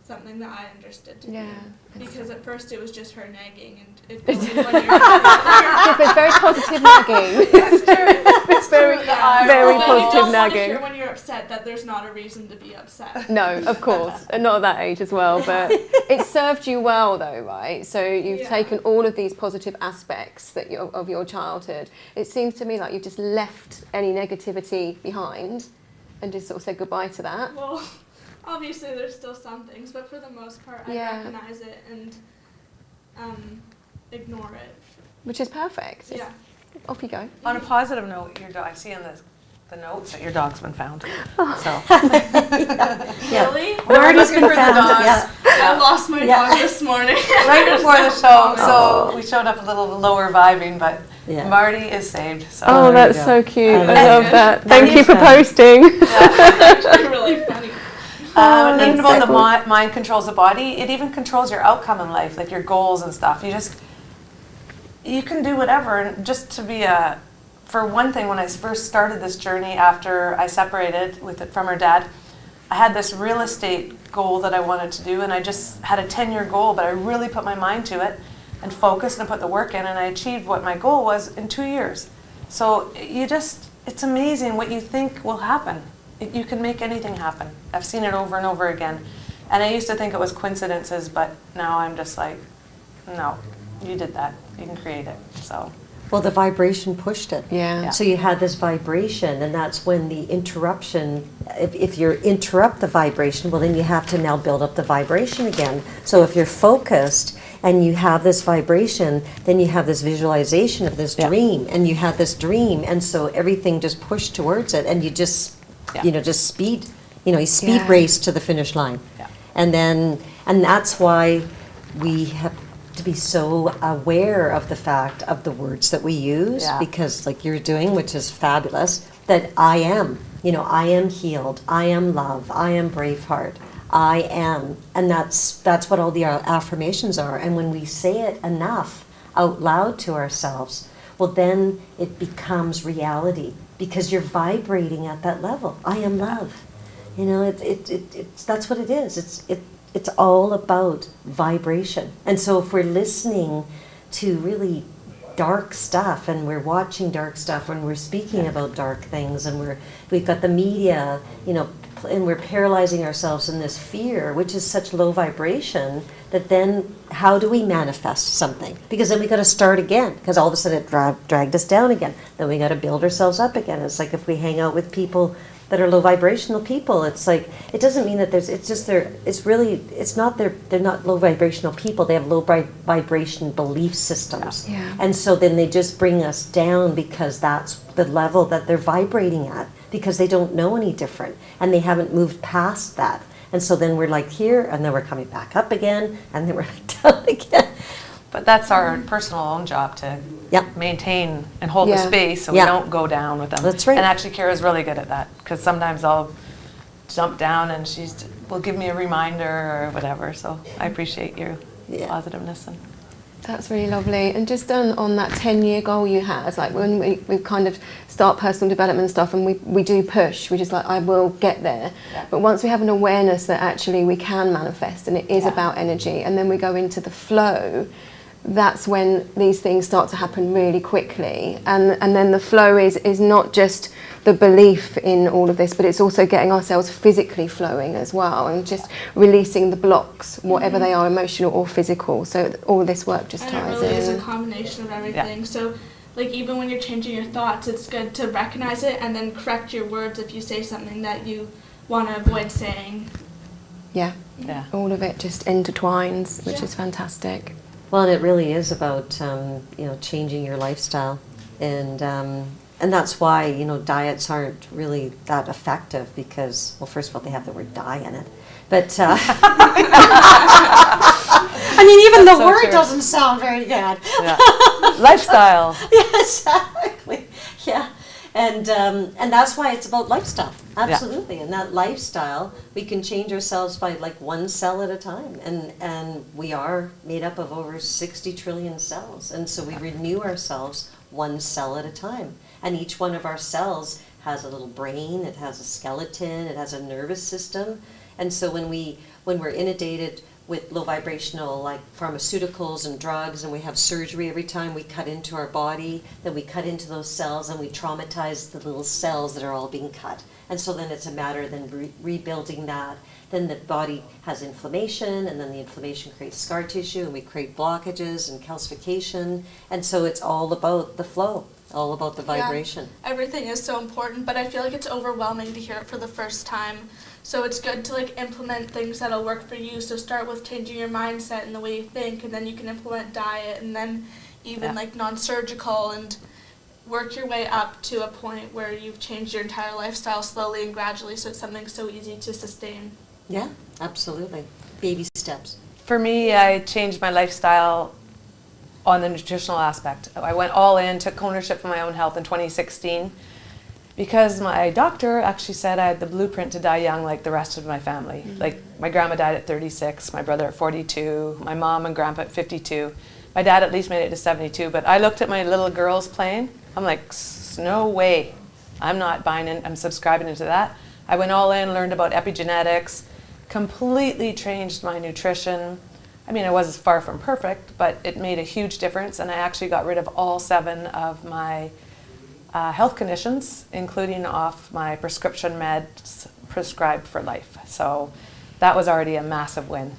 something that I understood to be. Yeah. Because at first it was just her nagging, and it wasn't when you're It's very positive nagging. It's very Yeah. very But positive you don't want to nagging. hear when you're upset that there's not a reason to be upset. No, of course, and not at that age as well. But it served you well, though, right? So you've Yeah. taken all of these positive aspects that of your childhood. It seems to me like you've just left any negativity behind, and just sort of said goodbye to that. Well, obviously there's still some things, but for the most part, I Yeah. recognize it and ignore it. Which is perfect. Yeah. Off you go. On a positive note, your dog, I see in the notes that your dog's been found. So. Yeah. Really? Marty's looking been for the found. dogs. Yeah. I lost my Yeah. dog this morning. Right before the show, so we showed up a little lower vibing, but Yeah. Marty is saved. So. Oh, there you that's go. so cute. I I love love that. That Thank you is for fun. posting. It's really funny. And even though the Exactly. mind controls the body, it even controls your outcome in life, like your goals and stuff. You can do whatever, and just to be a for one thing, when I first started this journey after I separated from her dad, I had this real estate goal that I wanted to do, and I just had a 10-year goal, but I really put my mind to it and focused and put the work in, and I achieved what my goal was in 2 years. So it's amazing what you think will happen. You can make anything happen. I've seen it over and over again. And I used to think it was coincidences, but now I'm just like, no, you did that. You can create it. So. Well, the vibration pushed it. Yeah. So you had this vibration, and that's when the interruption, if you interrupt the vibration, well, then you have to now build up the vibration again. So if you're focused and you have this vibration, then you have this visualization of this dream, and you have this dream, and so everything just pushed towards it, and you just, just speed, you speed race to the finish line. Yeah. And that's why we have to be so aware of the fact of the words that we use, because like you're doing, which is fabulous, that I am, I am healed, I am love, I am Braveheart, I am, and that's what all the affirmations are. And when we say it enough out loud to ourselves, well, then it becomes reality, because you're vibrating at that level. I am love. It's that's what it is. It's all about vibration. And so if we're listening to really dark stuff, and we're watching dark stuff, and we're speaking about dark things, and we've got the media, and we're paralyzing ourselves in this fear, which is such low vibration, that then how do we manifest something? Because then we got to start again, because all of a sudden it dragged us down again. Then we got to build ourselves up again. It's like if we hang out with people that are low vibrational people, it's like, it doesn't mean that they're not low vibrational people, they have low vibration belief systems. Yeah. And so then they just bring us down, because that's the level that they're vibrating at, because they don't know any different, and they haven't moved past that. And so then we're like here, and then we're coming back up again, and then we're down again. But that's our personal own job to maintain and hold the space so we don't go down with them. That's right. And actually, Kira's really good at that, because sometimes I'll jump down and she will give me a reminder or whatever. So I appreciate your positiveness. And that's really lovely. And just on that 10-year goal you had, like when we kind of start personal development and stuff, and we do push, we're just like, I will get there. Yeah. But once we have an awareness that actually we can manifest, and it is about energy, and then we go into the flow, that's when these things start to happen really quickly. And then the flow is not just the belief in all of this, but it's also getting ourselves physically flowing as well, and just releasing the blocks, whatever they are, emotional or physical. So all this work just ties in. And it really is a combination of everything. So like even when you're changing your thoughts, it's good to recognize it and then correct your words if you say something that you want to avoid saying. Yeah. All of it just intertwines, which is fantastic. Well, and it really is about changing your lifestyle, and that's why diets aren't really that effective, because, well, first of all, they have the word "die" in it, but I mean, even the word doesn't sound very good. Yeah. Lifestyle. Yeah, exactly. Yeah, and that's why it's about lifestyle. Absolutely. Yeah. And that lifestyle, we can change ourselves by like one cell at a time, and we are made up of over 60 trillion cells, and so we renew ourselves one cell at a time, and each one of our cells has a little brain, it has a skeleton, it has a nervous system. And so when we're inundated with low vibrational, like pharmaceuticals and drugs, and we have surgery every time we cut into our body, then we cut into those cells and we traumatize the little cells that are all being cut. And so then it's a matter of then rebuilding that. Then the body has inflammation, and then the inflammation creates scar tissue, and we create blockages and calcification. And so it's all about the flow, all about the vibration. Yeah, everything is so important, but I feel like it's overwhelming to hear it for the first time. So it's good to like implement things that'll work for you. So start with changing your mindset and the way you think, and then you can implement diet, and then even like non-surgical, and work your way up to a point where you've changed your entire lifestyle slowly and gradually, so it's something so easy to sustain. Yeah, absolutely. Baby steps. For me, I changed my lifestyle on the nutritional aspect. I went all in, took ownership of my own health in 2016, because my doctor actually said I had the blueprint to die young like the rest of my family. Mm-hmm. Like my grandma died at 36, my brother at 42, my mom and grandpa at 52. My dad at least made it to 72, but I looked at my little girls playing. I'm like, no way. I'm not buying in, I'm subscribing into that. I went all in, learned about epigenetics, completely changed my nutrition. I mean, I was far from perfect, but it made a huge difference, and I actually got rid of all 7 of my health conditions, including off my prescription meds prescribed for life. So that was already a massive win.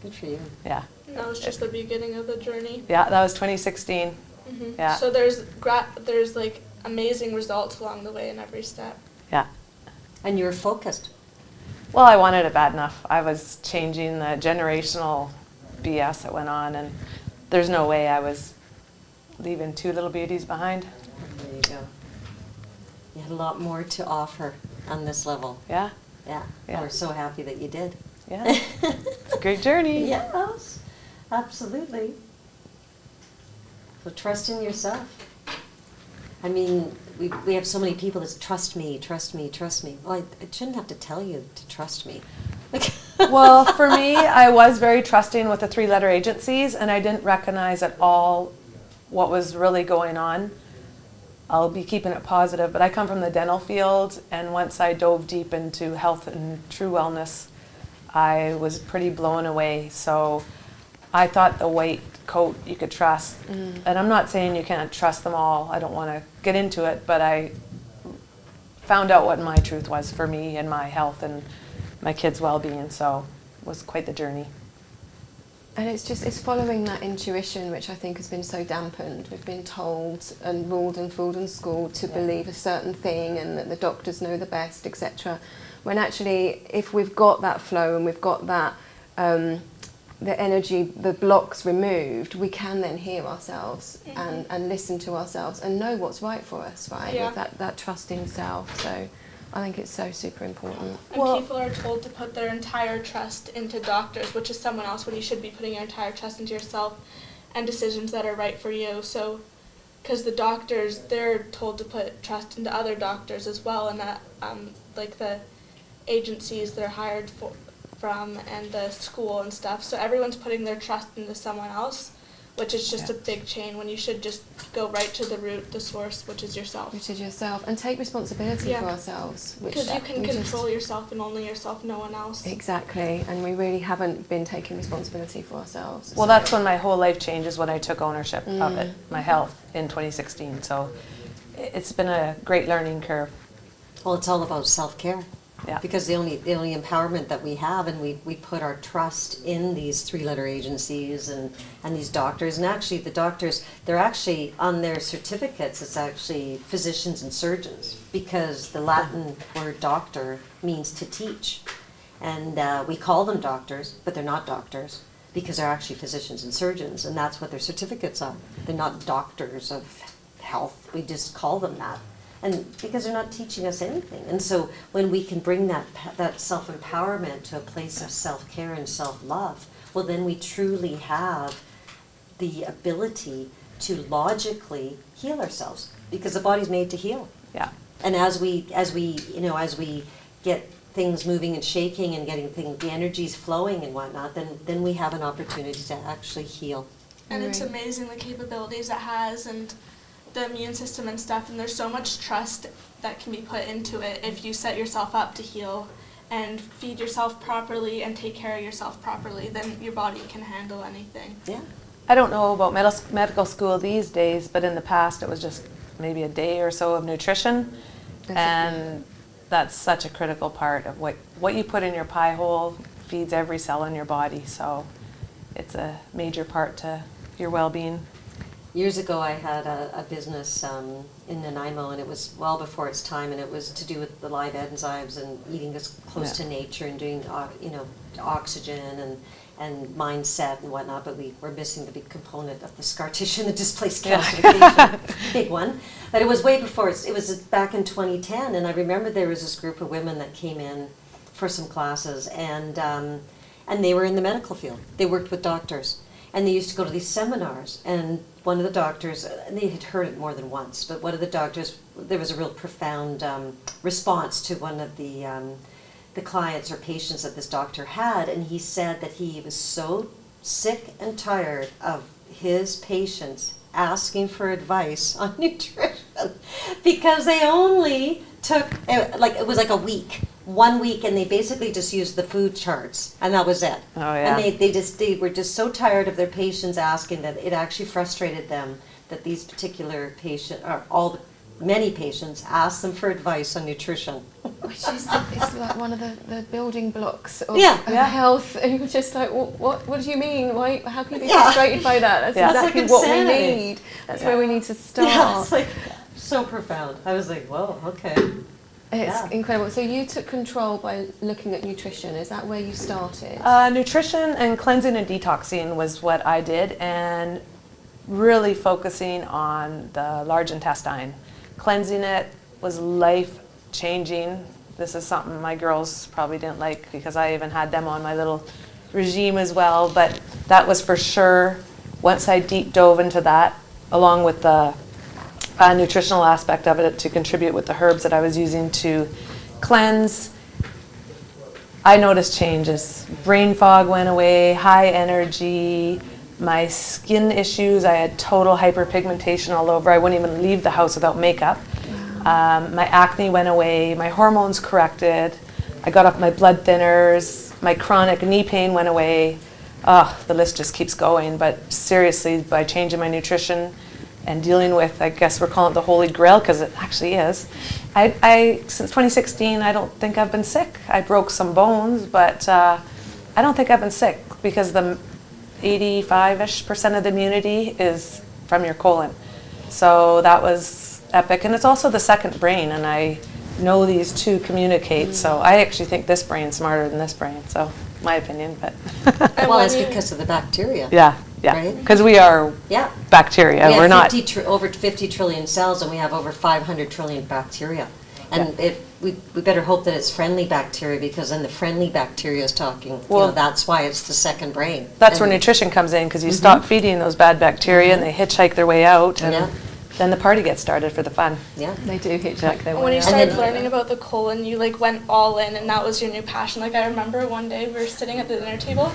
Good for you. Yeah. That was just the beginning of the journey. Yeah, that was 2016. Yeah. So there's like amazing results along the way in every step. Yeah. And you're focused. Well, I wanted it bad enough. I was changing the generational BS that went on, and there's no way I was leaving 2 little beauties behind. There you go. You had a lot more to offer on this level. Yeah. Yeah. Yeah. We're so happy that you did. Yeah. It's a great journey. Yes, absolutely. So trust in yourself. I mean, we have so many people that trust me, trust me, trust me. Well, I shouldn't have to tell you to trust me. Well, for me, I was very trusting with the 3-letter agencies, and I didn't recognize at all what was really going on. I'll be keeping it positive, but I come from the dental field, and once I dove deep into health and true wellness, I was pretty blown away. So I thought the white coat you could trust. And I'm not saying you can't trust them all. I don't want to get into it, but I found out what my truth was for me and my health and my kids' well-being. So it was quite the journey. And it's following that intuition, which I think has been so dampened. We've been told and ruled and fooled in school to believe a certain thing, and that the doctors know the best, etc. When actually, if we've got that flow and we've got that the energy, the blocks removed, we can then hear ourselves and listen to ourselves and know what's right for us, right? Yeah. With that trust in self. So I think it's so super important. And people are told to put their entire trust into doctors, which is someone else, when you should be putting your entire trust into yourself and decisions that are right for you. So, because the doctors, they're told to put trust into other doctors as well, and that, like the agencies they're hired from and the school and stuff. So everyone's putting their trust into someone else, which is just a big chain when you should just go right to the root, the source, which is yourself. Which is yourself, and take responsibility for ourselves. Because you can control yourself and only yourself, no one else. Exactly, and we really haven't been taking responsibility for ourselves. Well, that's when my whole life changed, is when I took ownership of it, my health, in 2016. So it's been a great learning curve. Well, it's all about self-care. Yeah. Because the only empowerment that we have, and we put our trust in these 3-letter agencies and these doctors, and actually the doctors, they're actually on their certificates, it's actually physicians and surgeons, because the Latin word doctor means to teach. And we call them doctors, but they're not doctors, because they're actually physicians and surgeons, and that's what their certificates are. They're not doctors of health, we just call them that. And because they're not teaching us anything. And so when we can bring that self-empowerment to a place of self-care and self-love, well, then we truly have the ability to logically heal ourselves, because the body's made to heal. Yeah. And as we get things moving and shaking and getting the energies flowing and whatnot, then we have an opportunity to actually heal. And it's amazing the capabilities it has, and the immune system and stuff, and there's so much trust that can be put into it if you set yourself up to heal and feed yourself properly and take care of yourself properly, then your body can handle anything. Yeah. I don't know about medical school these days, but in the past it was just maybe a day or so of nutrition. And that's such a critical part of what you put in your pie hole feeds every cell in your body. So it's a major part to your well-being. Years ago, I had a business in Nanaimo, and it was well before its time, and it was to do with the live enzymes and eating as close to nature and doing, oxygen and mindset and whatnot. But we were missing the big component of the scar tissue and the displaced calcification, big one. But it was way before. It was back in 2010, and I remember there was this group of women that came in for some classes, and they were in the medical field. They worked with doctors. And they used to go to these seminars, and one of the doctors, and they had heard it more than once, but one of the doctors, there was a real profound response to one of the clients or patients that this doctor had, and he said that he was so sick and tired of his patients asking for advice on nutrition. because they only took, it was like a week, 1 week, and they basically just used the food charts, and that was it. Oh, yeah. And they were just so tired of their patients asking that it actually frustrated them that these particular many patients asked them for advice on nutrition. Which is like one of the building blocks of, Yeah. of Yeah. health. And you're just like, what do you mean? Why? How can you be Yeah. frustrated by that? That's Yeah. exactly That's like what we insanity. need. That's where we need to start. Yeah, it's like so profound. I was like, whoa, okay. It's Yeah. incredible. So you took control by looking at nutrition. Is that where you started? Nutrition and cleansing and detoxing was what I did, and really focusing on the large intestine. Cleansing it was life-changing. This is something my girls probably didn't like because I even had them on my little regime as well, but that was for sure, once I deep dove into that, along with the nutritional aspect of it to contribute with the herbs that I was using to cleanse, I noticed changes. Brain fog went away, high energy, my skin issues, I had total hyperpigmentation all over. I wouldn't even leave the house without makeup. My acne went away, my hormones corrected, I got off my blood thinners, my chronic knee pain went away. The list just keeps going, but seriously, by changing my nutrition and dealing with, I guess we're calling it the Holy Grail, because it actually is. I since 2016, I don't think I've been sick. I broke some bones, but I don't think I've been sick because the 85-ish% of the immunity is from your colon. So that was epic. And it's also the second brain, and I know these two communicate. So I actually think this brain's smarter than this brain. So my opinion, but Well, it's because of the bacteria. yeah, Right? because we are Yeah. bacteria. We We're have not. over 50 trillion cells, and we have over 500 trillion bacteria. And we better hope that it's friendly bacteria, because then the friendly bacteria is talking. Well, that's why it's the second brain. That's where And- nutrition comes in, because you stop feeding those bad bacteria and they hitchhike their way out, and Yeah. then the party gets started for the fun. Yeah. They do hitchhike their When way you out. started then- learning about the colon, you like went all in, and that was your new passion. Like I remember one day we were sitting at the dinner table,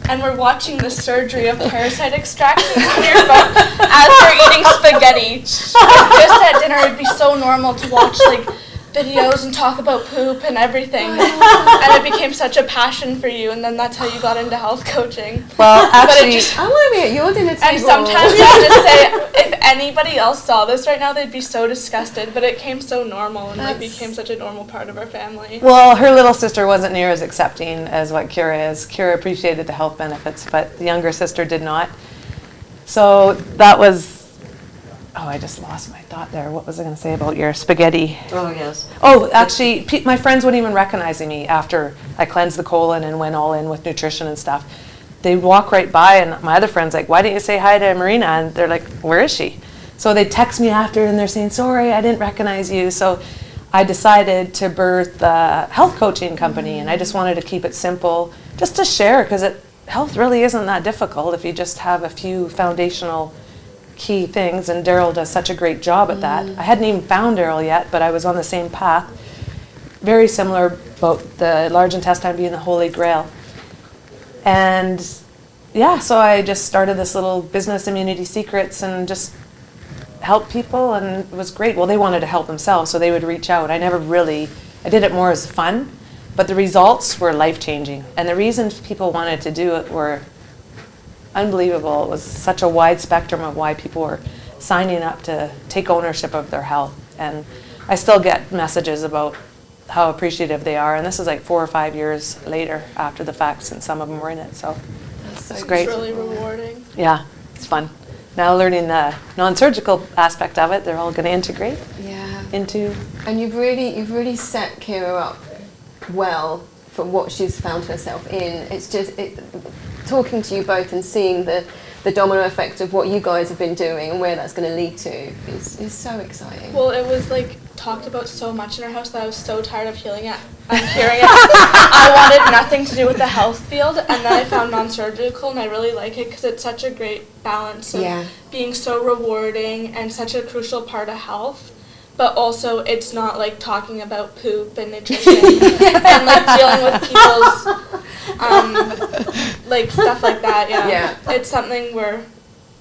and we're watching the surgery of parasite extraction on your phone as we're eating spaghetti. Just at dinner, it'd be so normal to watch like videos and talk about poop and everything, and it became such a passion for you. And then that's how you got into health coaching. Well, But it actually, just I want to be at your dinner table. and sometimes I just say, if anybody else saw this right now, they'd be so disgusted. But it came so normal, and like That's- became such a normal part of our family. well, her little sister wasn't near as accepting as what Kira is. Kira appreciated the health benefits, but the younger sister did not. So that was, I just lost my thought there. What was I going to say about your spaghetti? Oh, yes. Oh, actually, my friends wouldn't even recognize me after I cleansed the colon and went all in with nutrition and stuff. They'd walk right by, and my other friends like, why didn't you say hi to Marina? And they're like, where is she? So they text me after, and they're saying, sorry, I didn't recognize you. So I decided to birth the health coaching company, and I just wanted to keep it simple, just to share, because health really isn't that difficult if you just have a few foundational key things, and Daryl does such a great job at that. I hadn't even found Daryl yet, but I was on the same path. Very similar about the large intestine being the Holy Grail. And yeah, so I just started this little business, Immunity Secrets, and just helped people, and it was great. Well, they wanted to help themselves, so they would reach out. I did it more as fun, but the results were life-changing. And the reasons people wanted to do it were unbelievable. It was such a wide spectrum of why people were signing up to take ownership of their health. And I still get messages about how appreciative they are. And this is like 4 or 5 years later after the fact, since some of them were in it. So it's great. It's really rewarding. Yeah, it's fun. Now learning the non-surgical aspect of it, they're all going to integrate Yeah. into. And you've really set Kira up well for what she's found herself in. It's just talking to you both and seeing the domino effect of what you guys have been doing and where that's going to lead to is so exciting. Well, it was like talked about so much in our house that I was so tired of hearing it. I wanted nothing to do with the health field, and then I found non-surgical, and I really like it because it's such a great balance of being so rewarding and such a crucial part of health. But also, it's not like talking about poop and nutrition and like dealing with people's like stuff like that. Yeah, it's something we're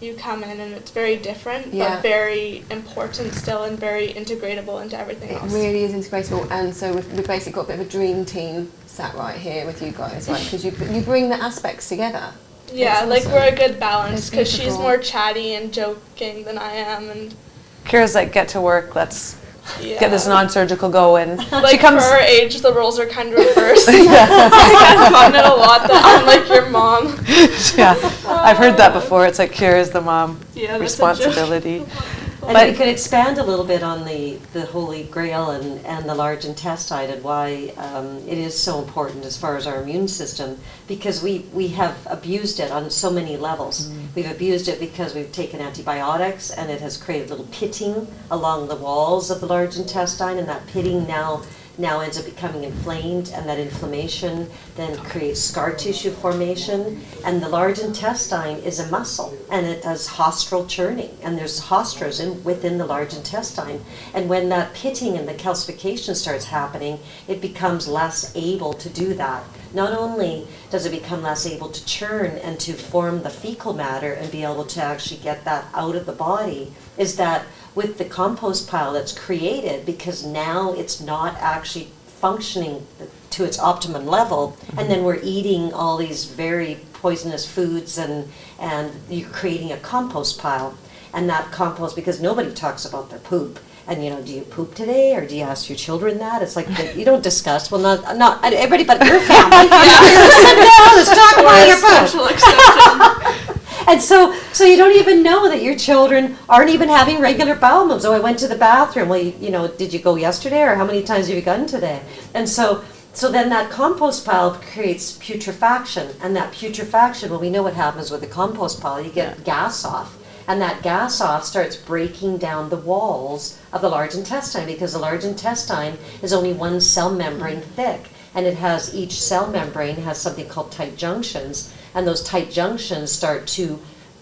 you come in and it's very different, Yeah. but very important still and very integratable into everything It else. really is integratable, and so we've basically got a bit of a dream team sat right here with you guys, right? Because you bring the aspects together. Yeah, It's like awesome. we're a good balance It's because she's beautiful. more chatty and joking than I am, and Kira's like, get to work, let's yeah. get this non-surgical going. Like She comes. for her age, the roles are kind of reversed. I've gotten it a lot that I'm like your mom. Yeah, I've heard that before. It's like Kira's the mom Yeah, that's a joke. responsibility. And But- we could expand a little bit on the Holy Grail and the large intestine and why it is so important as far as our immune system, because we have abused it on so many levels. We've abused it because we've taken antibiotics and it has created little pitting along the walls of the large intestine, and that pitting now ends up becoming inflamed, and that inflammation then creates scar tissue formation. And the large intestine is a muscle, and it does hostral churning, and there's hostras within the large intestine. And when that pitting and the calcification starts happening, it becomes less able to do that. Not only does it become less able to churn and to form the fecal matter and be able to actually get that out of the body, is that with the compost pile that's created, because now it's not actually functioning to its optimum level, and then we're eating all these very poisonous foods, and you're creating a compost pile. And that compost, because nobody talks about their poop, and do you poop today, or do you ask your children that? It's like you don't discuss. Well, not everybody but your family. Sit down, let's talk about your poop. Special exception. And so you don't even know that your children aren't even having regular bowel movements. Oh, I went to the bathroom. Well, did you go yesterday, or how many times have you gone today? And so then that compost pile creates putrefaction, and that putrefaction, well, we know what happens with the compost pile. You get gas off, and that gas off starts breaking down the walls of the large intestine, because the large intestine is only one cell membrane thick, and each cell membrane has something called tight junctions. And those tight junctions start to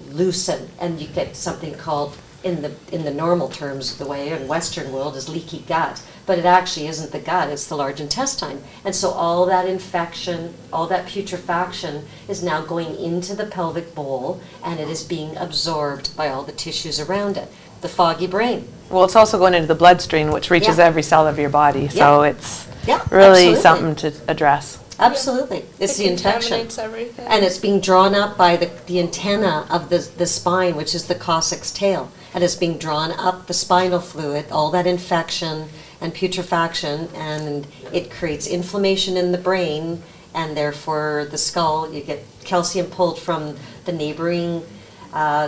loosen, and you get something called, in the normal terms of the way in Western world, is leaky gut. But it actually isn't the gut, it's the large intestine. And so all that infection, all that putrefaction is now going into the pelvic bowl, and it is being absorbed by all the tissues around it. The foggy brain. Well, it's also going into the bloodstream, which reaches Yeah. every cell of your body. Yeah. So it's Yeah, really absolutely. something to address. Absolutely. It's It the infection. contaminates everything. And it's being drawn up by the antenna of the spine, which is the coccyx tail. And it's being drawn up the spinal fluid, all that infection and putrefaction, and it creates inflammation in the brain, and therefore the skull, you get calcium pulled from the neighboring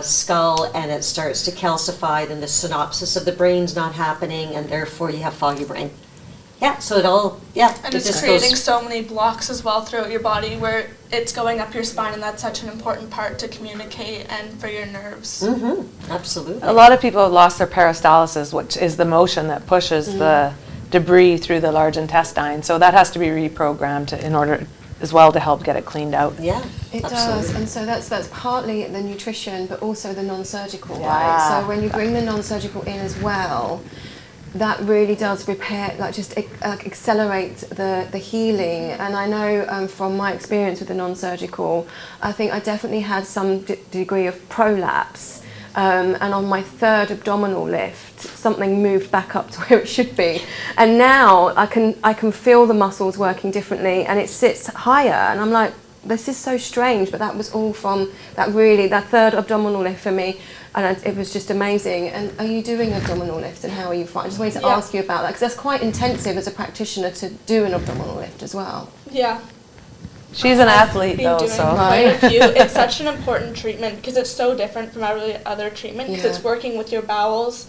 skull, and it starts to calcify, then the synapses of the brain's not happening, and therefore you have foggy brain. Yeah, so And it it's just creating goes. so many blocks as well throughout your body where it's going up your spine, and that's such an important part to communicate and for your nerves. Absolutely. A lot of people have lost their peristalsis, which is the motion that pushes the debris through the large intestine. So that has to be reprogrammed in order as well to help get it cleaned out. Yeah, It absolutely. does, and so that's partly the nutrition, but also the non-surgical, right? Yeah. So when you bring the non-surgical in as well, that really does repair, like just accelerate the healing. And I know from my experience with the non-surgical, I think I definitely had some degree of prolapse. And on my third abdominal lift, something moved back up to where it should be. And now I can feel the muscles working differently, and it sits higher. And I'm like, this is so strange, but that was all from that third abdominal lift for me. And it was just amazing. And are you doing abdominal lifts, and how are you finding? I just wanted to Yeah. ask you about that, because that's quite intensive as a practitioner to do an abdominal lift as well. Yeah. She's an I've athlete been though, doing so. quite a few. It's such an important treatment because it's so different from every other treatment, because Yeah. it's working with your bowels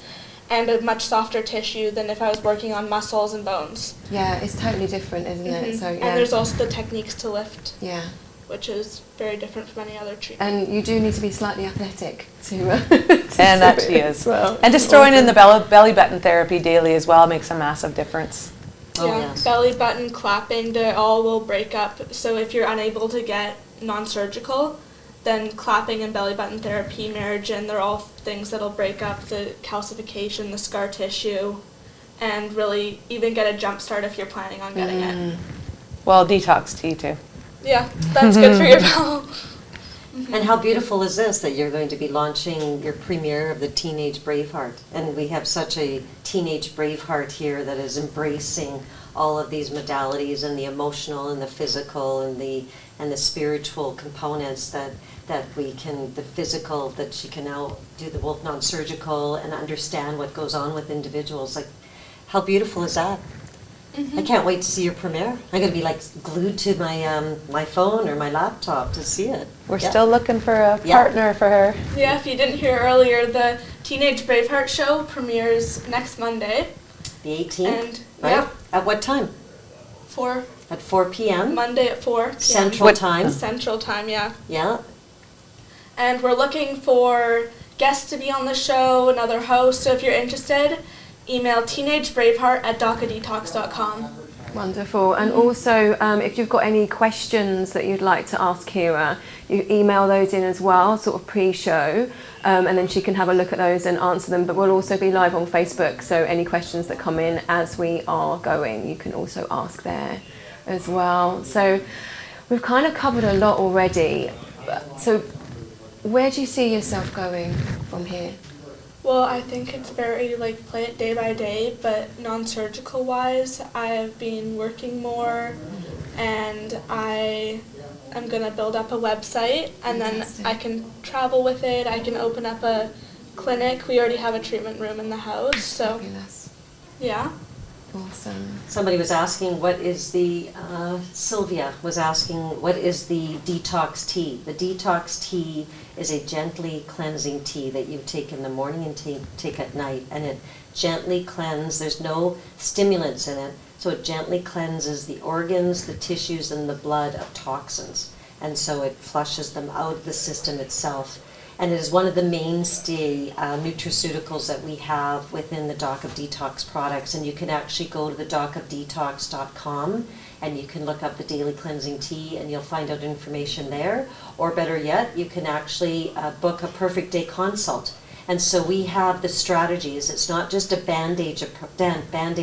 and a much softer tissue than if I was working on muscles and bones. Yeah, it's totally different, isn't it? So yeah, And there's also the techniques to lift, yeah. which is very different from any other treatment. And you do need to be slightly athletic to And do that it she as is. well. And just throwing in the belly button therapy daily as well makes a massive difference. Oh, yeah, yes. belly button, clapping, they all will break up. So if you're unable to get non-surgical, then clapping and belly button therapy, Merigen, they're all things that'll break up the calcification, the scar tissue, and really even get a jump start if you're planning on getting it. Well, Detox Tea too. Yeah, that's good for your bowel. And how beautiful is this, that you're going to be launching your premiere of the Teenage Braveheart. And we have such a Teenage Braveheart here that is embracing all of these modalities and the emotional and the physical and the spiritual components that we can, the physical, that she can now do the wolf non-surgical and understand what goes on with individuals. Like, how beautiful is that? I can't wait to see your premiere. I'm going to be like glued to my my phone or my laptop to see it. We're still looking for a partner for her. Yeah, if you didn't hear earlier, the Teenage Braveheart show premieres next Monday. The 18th, And right? yeah, At what time? 4 At 4 p.m. Monday at 4 p.m. Central Time. Central Time, yeah. Yeah. And we're looking for guests to be on the show, another host. So if you're interested, email teenagebraveheart@docadetox.com. Wonderful. And also, if you've got any questions that you'd like to ask Kira, you email those in as well, sort of pre-show, and then she can have a look at those and answer them. But we'll also be live on Facebook, so any questions that come in as we are going, you can also ask there as well. So we've kind of covered a lot already. So where do you see yourself going from here? Well, I think it's very play it day by day, but non-surgical wise, I've been working more, and I am gonna build up a website, and then I can travel with it. I can open up a clinic. We already have a treatment room in the house, so Fabulous. yeah. Awesome. Somebody was asking what is the, Sylvia was asking, what is the Detox Tea? The Detox Tea is a gently cleansing tea that you take in the morning and take at night. And it gently cleanses, there's no stimulants in it, so it gently cleanses the organs, the tissues, and the blood of toxins. And so it flushes them out of the system itself. And it is one of the mainstay nutraceuticals that we have within the Doc of Detox products. And you can actually go to the docofdetox.com and you can look up the daily cleansing tea and you'll find out information there. Or better yet, you can actually book a perfect day consult. And so we have the strategies. It's not just a band-aid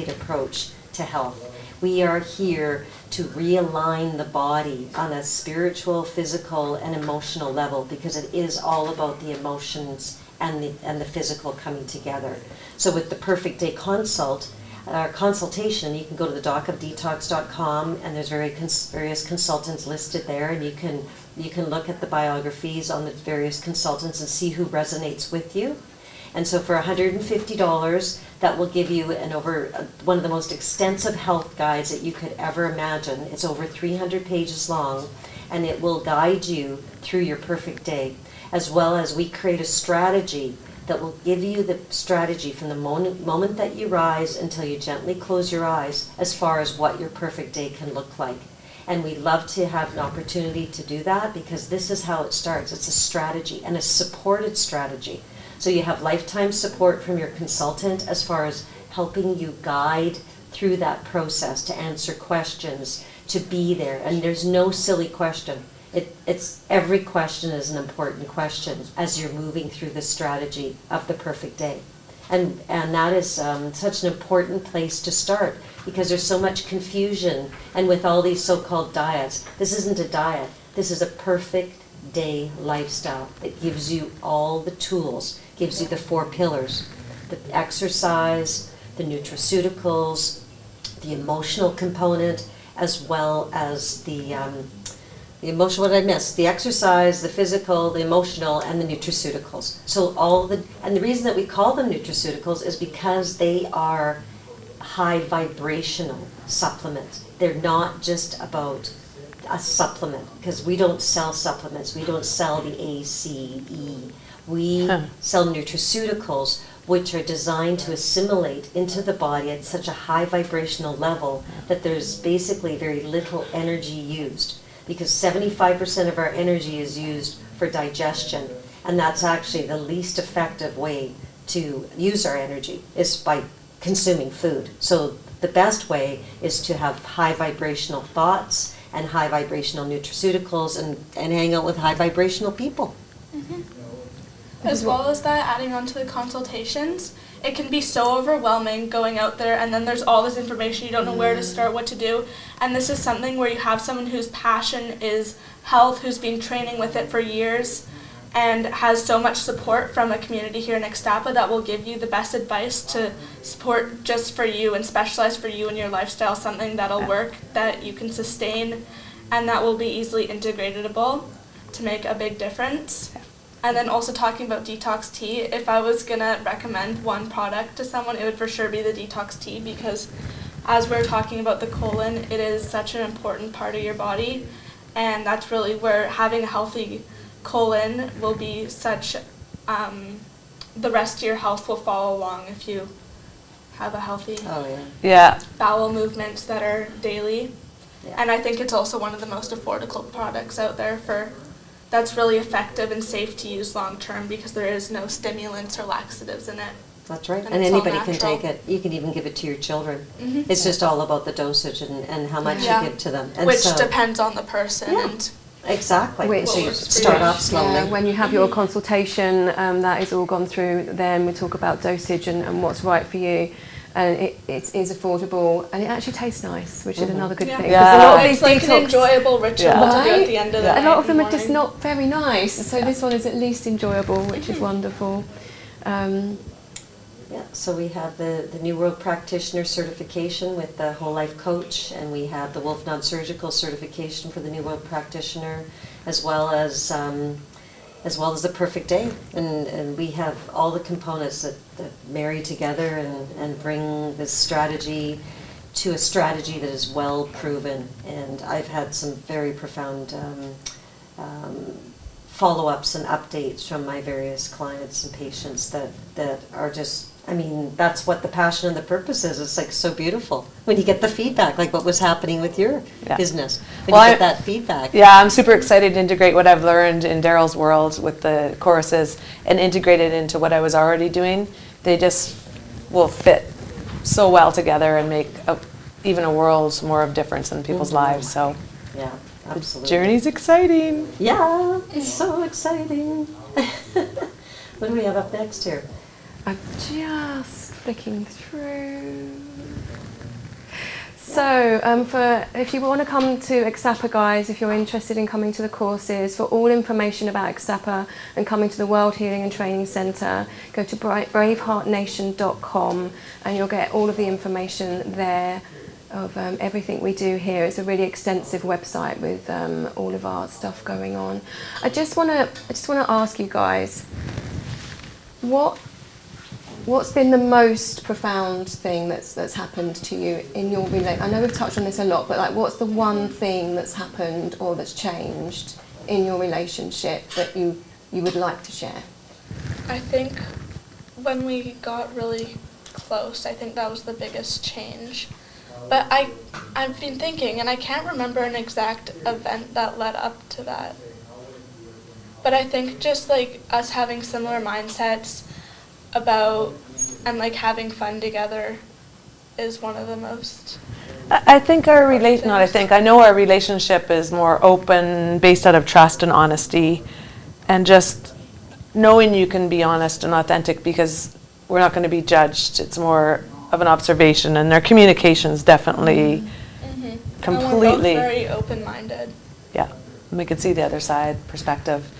approach to health. We are here to realign the body on a spiritual, physical, and emotional level, because it is all about the emotions and the physical coming together. So with the Perfect Day consultation, you can go to the docofdetox.com, and there's various consultants listed there, and you can look at the biographies on the various consultants and see who resonates with you. And so for $150, that will give you one of the most extensive health guides that you could ever imagine. It's over 300 pages long, and it will guide you through your perfect day, as well as we create a strategy that will give you the strategy from the moment that you rise until you gently close your eyes, as far as what your perfect day can look like. And we love to have an opportunity to do that, because this is how it starts. It's a strategy, and a supported strategy. So you have lifetime support from your consultant as far as helping you guide through that process, to answer questions, to be there. And there's no silly question. It's every question is an important question as you're moving through the strategy of the perfect day. And that is such an important place to start, because there's so much confusion. And with all these so-called diets, this isn't a diet. This is a perfect day lifestyle that gives you all the tools, gives you the 4 pillars: the exercise, the nutraceuticals, the emotional component, as well as the emotional, what did I miss? The exercise, the physical, the emotional, and the nutraceuticals. So and the reason that we call them nutraceuticals is because they are high vibrational supplements. They're not just about a supplement, because we don't sell supplements. We don't sell the A, C, E. We sell nutraceuticals, which are designed to assimilate into the body at such a high vibrational level that there's basically very little energy used, because 75% of our energy is used for digestion, and that's actually the least effective way to use our energy, is by consuming food. So the best way is to have high vibrational thoughts and high vibrational nutraceuticals, and hang out with high vibrational people. As well as that, adding on to the consultations, it can be so overwhelming going out there, and then there's all this information, you don't know where to start, what to do. And this is something where you have someone whose passion is health who's been training with it for years and has so much support from a community here in Ixtapa that will give you the best advice to support just for you and specialize for you and your lifestyle, something that'll work, that you can sustain, and that will be easily integratable to make a big difference. And then also talking about Detox Tea, if I was going to recommend one product to someone, it would for sure be the Detox Tea, because as we're talking about the colon, it is such an important part of your body, and that's really where having a healthy colon will be such, the rest of your health will follow along if you have a healthy bowel movements that are daily. And I think it's also one of the most affordable products out there that's really effective and safe to use long term, because there is no stimulants or laxatives in it. That's right, And and it's all anybody can natural. take it. You can even give it to your children. Mm-hmm. It's just all about the dosage and how much Yeah. you give to them. And Which so, depends on the person. Yeah. And exactly. Which- So you What works for start you. off slowly. Yeah, when you have your consultation, that is all gone through, then we talk about dosage and what's right for you. And it is affordable, and it actually tastes nice, which is another good Yeah. thing. Yeah. 'Cause a lot of it's these like an detox, enjoyable ritual to do at Right? the end of the a night. lot of them and are just morning. not very nice. So this one is at least enjoyable, which is wonderful. Yeah, so we have the New World Practitioner certification with the Whole Life Coach, and we have the Wolf Non-Surgical certification for the New World Practitioner, as well as the Perfect Day. And we have all the components that marry together and bring this strategy to a strategy that is well proven. And I've had some very profound follow-ups and updates from my various clients and patients that are just, I mean, that's what the passion and the purpose is. It's like so beautiful when you get the feedback, like what was happening with your business. When Well, you get that feedback. Yeah, I'm super excited to integrate what I've learned in Daryl's world with the courses and integrate it into what I was already doing. They just will fit so well together and make even a world more of difference in people's lives. So Yeah, absolutely. journey's exciting. Yeah, it's so exciting. What do we have up next here? I'm just flicking through. So, if you want to come to Ixtapa, guys, if you're interested in coming to the courses, for all information about Ixtapa and coming to the World Healing and Training Centre, go to braveheartnation.com and you'll get all of the information there of everything we do here. It's a really extensive website with all of our stuff going on. I just want to ask you guys, what's been the most profound thing that's happened to you in your relationship? I know we've touched on this a lot, but like, what's the one thing that's happened or that's changed in your relationship that you would like to share? I think when we got really close, I think that was the biggest change. But I've been thinking, and I can't remember an exact event that led up to that. But I think just like us having similar mindsets about and like having fun together is one of the most. I think I know our relationship is more open, based out of trust and honesty, and just knowing you can be honest and authentic because we're not going to be judged. It's more of an observation, and their communication is definitely completely. And we're both very open-minded. Yeah, we can see the other side perspective.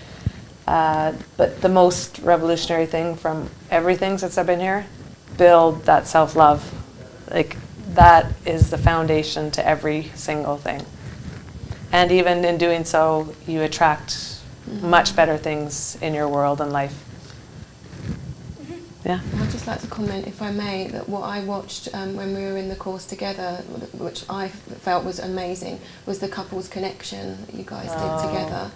But the most revolutionary thing from everything since I've been here, build that self-love. Like, that is the foundation to every single thing. And even in doing so, you attract much better things in your world and life. Yeah. I'd just like to comment, if I may, that what I watched when we were in the course together, which I felt was amazing, was the couples connection that you guys did together.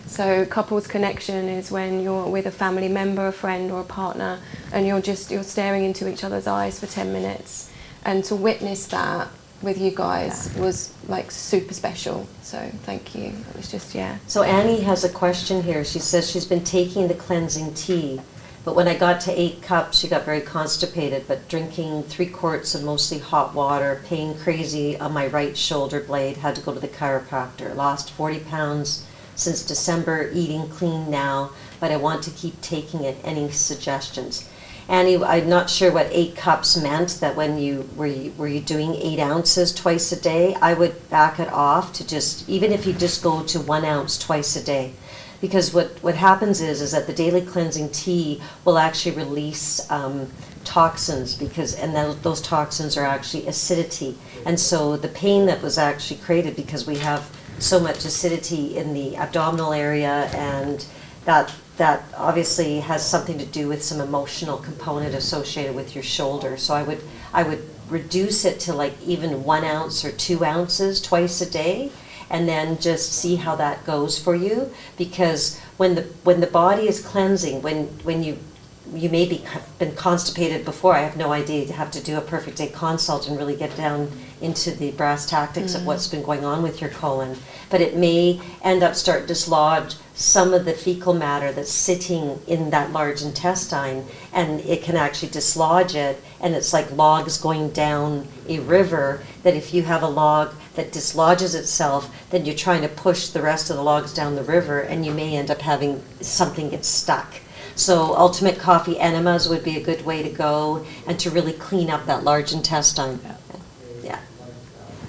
So couples connection is when you're with a family member, a friend or a partner, and you're staring into each other's eyes for 10 minutes. And to witness that with you guys was like super special. So thank you. It was just, So Annie has a question here. She says she's been taking the cleansing tea, but when I got to 8 cups, she got very constipated, but drinking 3 quarts of mostly hot water, pain crazy on my right shoulder blade, had to go to the chiropractor. Lost 40 pounds since December, eating clean now, but I want to keep taking it. Any suggestions? Annie, I'm not sure what 8 cups meant, that when were you doing 8 ounces twice a day? I would back it off to just, even if you just go to 1 ounce twice a day. Because what happens is that the daily cleansing tea will actually release toxins, and those toxins are actually acidity. And so the pain that was actually created because we have so much acidity in the abdominal area, and that obviously has something to do with some emotional component associated with your shoulder. So I would reduce it to like even 1 ounce or 2 ounces twice a day, and then just see how that goes for you. Because when the body is cleansing, when you maybe have been constipated before, I have no idea, you have to do a perfect day consult and really get down into the brass tactics of what's been going on with your colon. But it may end up start dislodge some of the fecal matter that's sitting in that large intestine, and it can actually dislodge it, and it's like logs going down a river, that if you have a log that dislodges itself, then you're trying to push the rest of the logs down the river, and you may end up having something get stuck. So ultimate coffee enemas would be a good way to go, and to really clean up that large intestine. Yeah.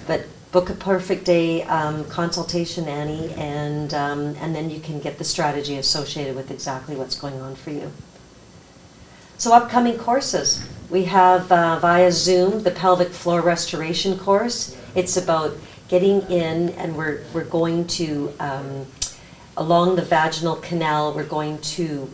But book a perfect day consultation, Annie, and then you can get the strategy associated with exactly what's going on for you. So upcoming courses. We have via Zoom the pelvic floor restoration course. It's about getting in, and we're going to, along the vaginal canal, we're going to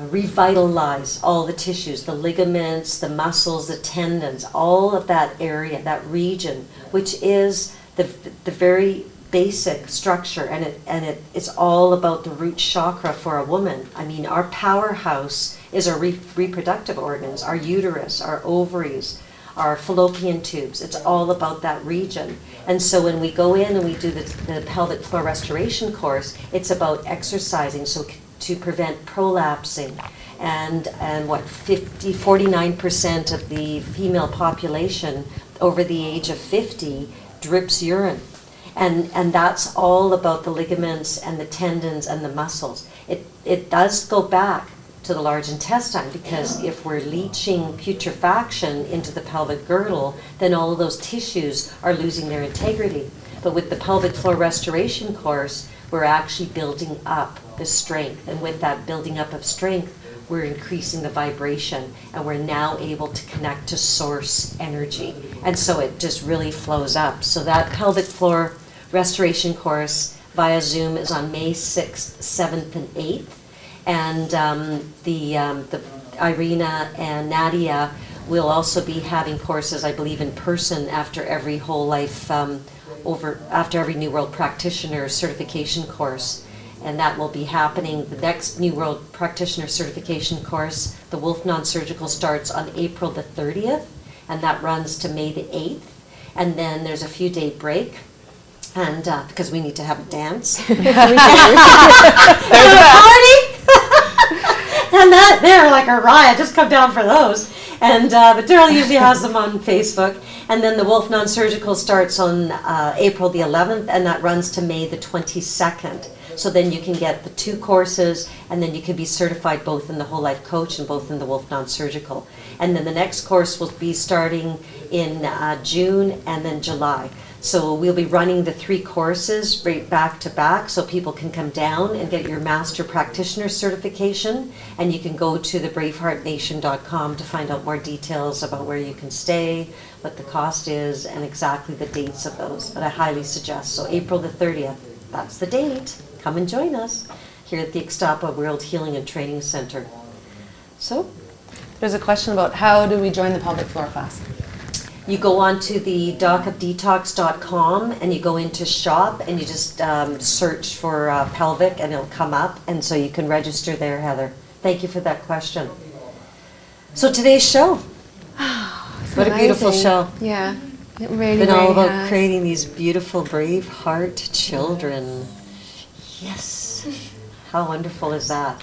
revitalize all the tissues, the ligaments, the muscles, the tendons, all of that area, that region, which is the very basic structure, and it's all about the root chakra for a woman. I mean, our powerhouse is our reproductive organs, our uterus, our ovaries, our fallopian tubes. It's all about that region. And so when we go in and we do the pelvic floor restoration course, it's about exercising to prevent prolapsing. And 49% of the female population over the age of 50 drips urine. And that's all about the ligaments and the tendons and the muscles. It does go back to the large intestine, because if we're leaching putrefaction into the pelvic girdle, then all of those tissues are losing their integrity. But with the pelvic floor restoration course, we're actually building up the strength. And with that building up of strength, we're increasing the vibration, and we're now able to connect to source energy. And so it just really flows up. So that pelvic floor restoration course via Zoom is on May 6th, 7th, and 8th. And the Irina and Nadia will also be having courses, I believe, in person after every whole life, after every New World Practitioner certification course. And that will be happening. The next New World Practitioner certification course, the Wolf Non-Surgical, starts on April the 30th, and that runs to May the 8th. And then there's a few day break. And because we need to have a dance. There's a party! And they're like a riot, just come down for those. And but Daryl usually has them on Facebook. And then the Wolf Non-Surgical starts on April the 11th, and that runs to May the 22nd. So then you can get the 2 courses, and then you can be certified both in the Whole Life Coach and both in the Wolf Non-Surgical. And then the next course will be starting in June and then July. So we'll be running the 3 courses right back to back, so people can come down and get your Master Practitioner certification, and you can go to the braveheartnation.com to find out more details about where you can stay, what the cost is, and exactly the dates of those. But I highly suggest. So April the 30th, that's the date. Come and join us here at the Ixtapa World Healing and Training Center. So There's a question about how do we join the pelvic floor class? you go on to the docofdetox.com, and you go into shop, and you just search for pelvic, and it'll come up, and so you can register there, Heather. Thank you for that question. So today's show. What a beautiful show. Yeah, it really, Been all about has. creating these beautiful Braveheart children. Yes. How wonderful is that?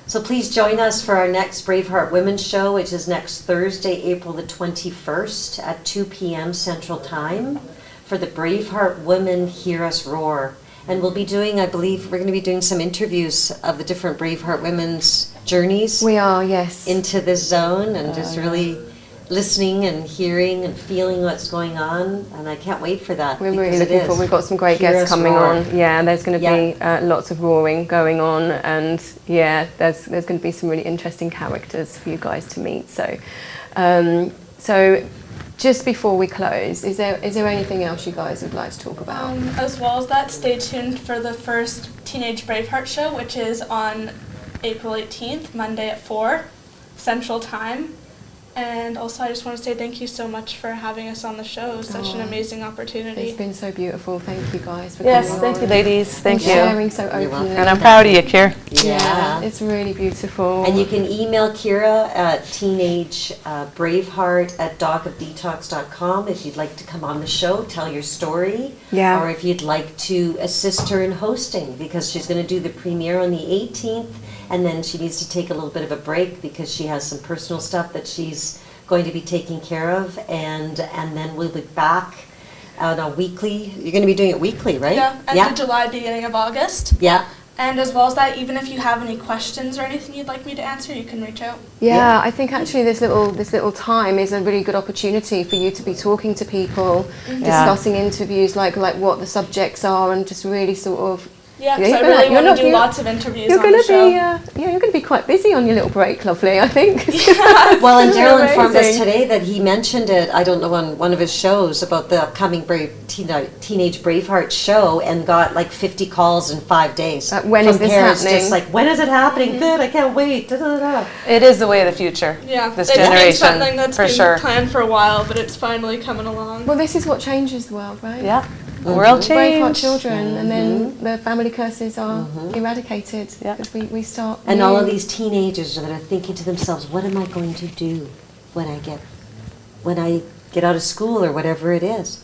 So please join us for our next Braveheart Women's Show, which is next Thursday, April the 21st at 2 p.m. Central Time, for the Braveheart Women Hear Us Roar. And we'll be doing, I believe, we're going to be doing some interviews of the different Braveheart women's journeys We are, yes. into this zone, and just really listening and hearing and feeling what's going on. And I can't wait for that. We're really because it looking is. forward. We've got some great Hear guests us coming roar. on. Yeah, there's going to Yeah. be lots of roaring going on, and yeah, there's going to be some really interesting characters for you guys to meet. So just before we close, is there anything else you guys would like to talk about? As well as that, stay tuned for the first Teenage Braveheart show, which is on April 18th, Monday at 4 Central Time. And also, I just want to say thank you so much for having us on the show. It was such an amazing opportunity. It's been so beautiful. Thank you guys for Yes, coming thank on. you, ladies. Thank and you. sharing so You're welcome. openly. And I'm proud of you, Kier. Yeah. It's really beautiful. And you can email Kira at teenagebraveheart@docofdetox.com if you'd like to come on the show, tell your story, Yeah. or if you'd like to assist her in hosting, because she's going to do the premiere on the 18th, and then she needs to take a little bit of a break because she has some personal stuff that she's going to be taking care of, and then we'll be back on a weekly. You're going to be doing it weekly, right? Yeah, end of July, beginning of August. Yeah. And as well as that, even if you have any questions or anything you'd like me to answer, you can reach out. Yeah, I think actually this little time is a really good opportunity for you to be talking to people, discussing interviews, like what the subjects are, and just really sort of. Yeah, Yeah, so I you're really gonna- want you're to do not- lots of interviews You're on going the to show. be, you're going to be quite busy on your little break, lovely. I think. Well, and Daryl informed us amazing. today that he mentioned it, I don't know, on one of his shows about the upcoming Teenage Braveheart show, and got like 50 calls in 5 days. When from is this parents happening? Just like, when is it happening? Good, I can't wait. Da, da, da, da. It is the way of the future. Yeah, This it's been generation, something that's for been sure. planned for a while, but it's finally coming along. Well, this is what changes the world, right? Yeah. The world Braveheart change. children, and then the family curses are eradicated. Yeah. Because we start. And all of new. these teenagers that are thinking to themselves, what am I going to do when I get out of school, or whatever it is?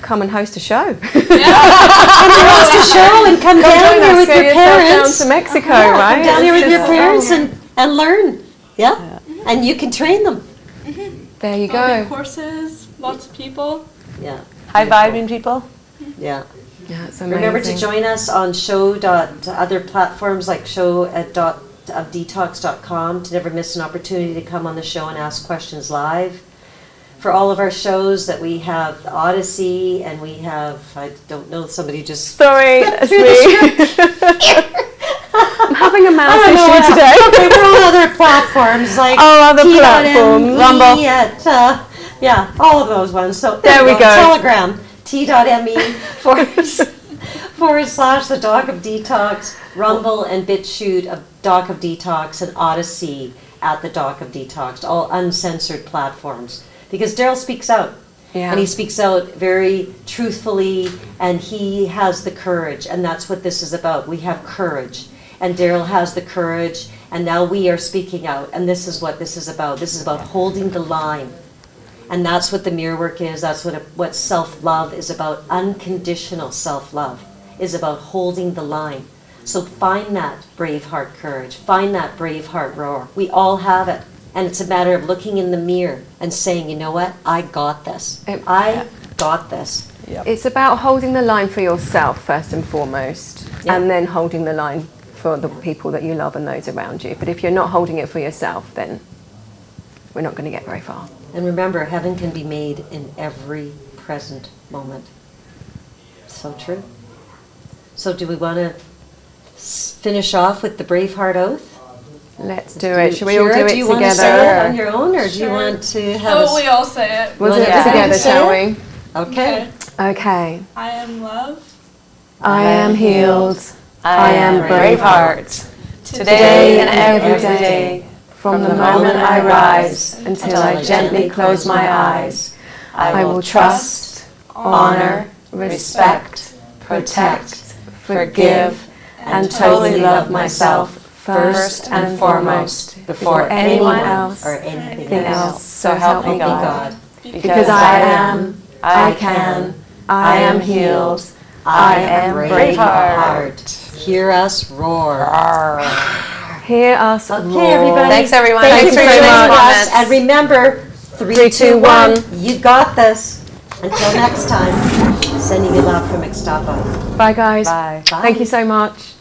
Come and host a show. Come host a show and come down Join here us, with go your yourself parents. down to Mexico, Yeah, right? come down here It's with your just- parents and learn. Yeah? And you can train them. There you There'll go. be courses, lots of people. Yeah. High vibing people. Yeah. Yeah, it's amazing. Remember to join us on other platforms like show@detox.com to never miss an opportunity to come on the show and ask questions live. For all of our shows that we have Odyssey, and we have, I don't know, somebody just... Sorry, that's me. I'm having a mouse I don't know issue today. Okay, we're on other platforms like Other T.me platforms. Rumble. yeah, all of those ones. So There we go. Telegram, t.me / the Doc of Detox, Rumble and Bitchute of Doc of Detox, and Odyssey at the Doc of Detox, all uncensored platforms. Because Daryl speaks out. Yeah. And he speaks out very truthfully, and he has the courage, and that's what this is about. We have courage, and Daryl has the courage, and now we are speaking out, and this is what this is about. This is about holding the line, and that's what the mirror work is. That's what self-love is about. Unconditional self-love is about holding the line. So find that Braveheart courage, find that Braveheart roar. We all have it. And it's a matter of looking in the mirror and saying, you know what, I got this. I got this. It's about holding the line for yourself first and foremost, Yeah. and then holding the line for the people that you love and those around you. But if you're not holding it for yourself, then we're not going to get very far. And remember, heaven can be made in every present moment. So true. So do we want to finish off with the Braveheart Oath? Let's do it. Should we all do Kira, it do you want to say it together? on your own, or do you Sure. want to have Oh, we all say it. We'll do Wanna it together, say shall it? we? Okay. Okay. I am love. I am healed. I am Braveheart. Today and every day. From the moment I rise until I gently close my eyes, I will trust, honor, respect, protect, forgive, and totally love myself first and foremost before anyone else or anything else. else. So help me Help me God. God. Because I am, I can, I am healed, I am Braveheart. Hear us roar. Hear us roar. Okay, everybody. Thanks, everyone. Thank Thanks you for for your joining nice us. comments. And remember, 3, 3, 2, 2, 1. 1. You got this. Until next time, sending you love from Ixtapa. Bye, guys. Bye. Thank you so much.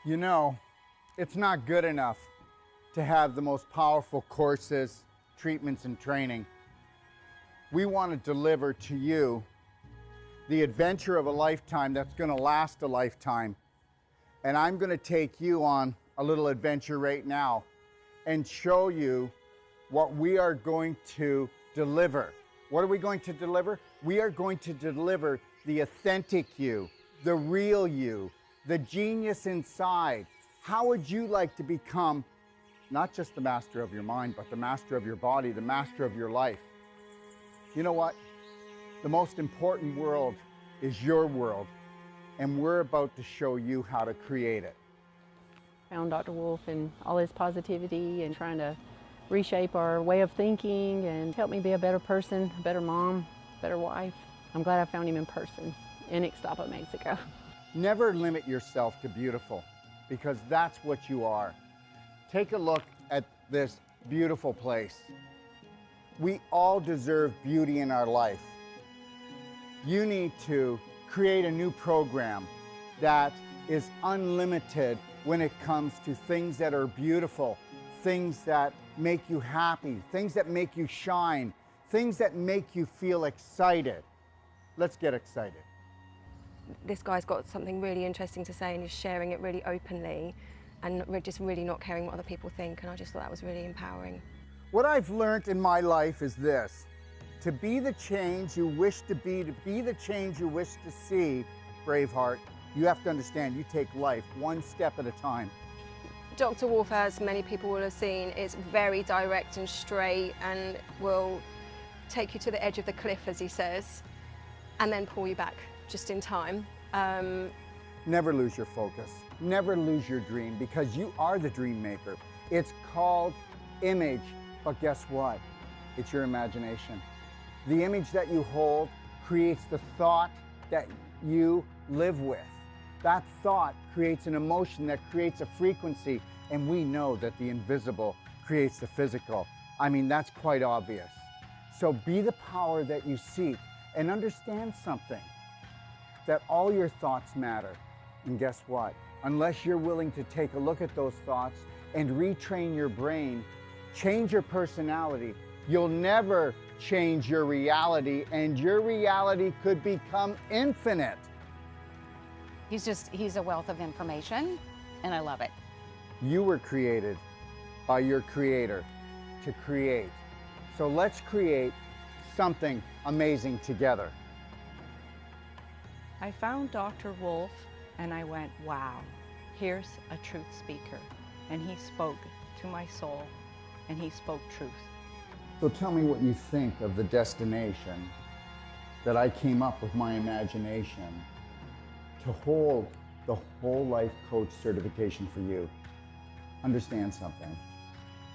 You know, it's not good enough to have the most powerful courses, treatments, and training. We want to deliver to you the adventure of a lifetime that's going to last a lifetime. And I'm going to take you on a little adventure right now and show you what we are going to deliver. What are we going to deliver? We are going to deliver the authentic you, the real you, the genius inside. How would you like to become not just the master of your mind, but the master of your body, the master of your life? You know what? The most important world is your world, and we're about to show you how to create it. Found Dr. Wolf and all his positivity and trying to reshape our way of thinking and help me be a better person, a better mom, better wife. I'm glad I found him in person in Ixtapa, Mexico. Never limit yourself to beautiful, because that's what you are. Take a look at this beautiful place. We all deserve beauty in our life. You need to create a new program that is unlimited when it comes to things that are beautiful, things that make you happy, things that make you shine, things that make you feel excited. Let's get excited. This guy's got something really interesting to say and he's sharing it really openly and we're just really not caring what other people think, and I just thought that was really empowering. What I've learned in my life is this: to be the change you wish to be the change you wish to see, Braveheart, you have to understand you take life one step at a time. Dr. Wolf, as many people will have seen, is very direct and straight and will take you to the edge of the cliff, as he says, and then pull you back just in time. Never lose your focus. Never lose your dream, because you are the dream maker. It's called image, but guess what? It's your imagination. The image that you hold creates the thought that you live with. That thought creates an emotion that creates a frequency, and we know that the invisible creates the physical. I mean, that's quite obvious. So be the power that you seek, and understand something, that all your thoughts matter. And guess what? Unless you're willing to take a look at those thoughts and retrain your brain, change your personality, you'll never change your reality, and your reality could become infinite. He's a wealth of information, and I love it. You were created by your creator to create. So let's create something amazing together. I found Dr. Wolf and I went, wow, here's a truth speaker. And he spoke to my soul, and he spoke truth. So tell me what you think of the destination that I came up with my imagination to hold the whole life coach certification for you. Understand something.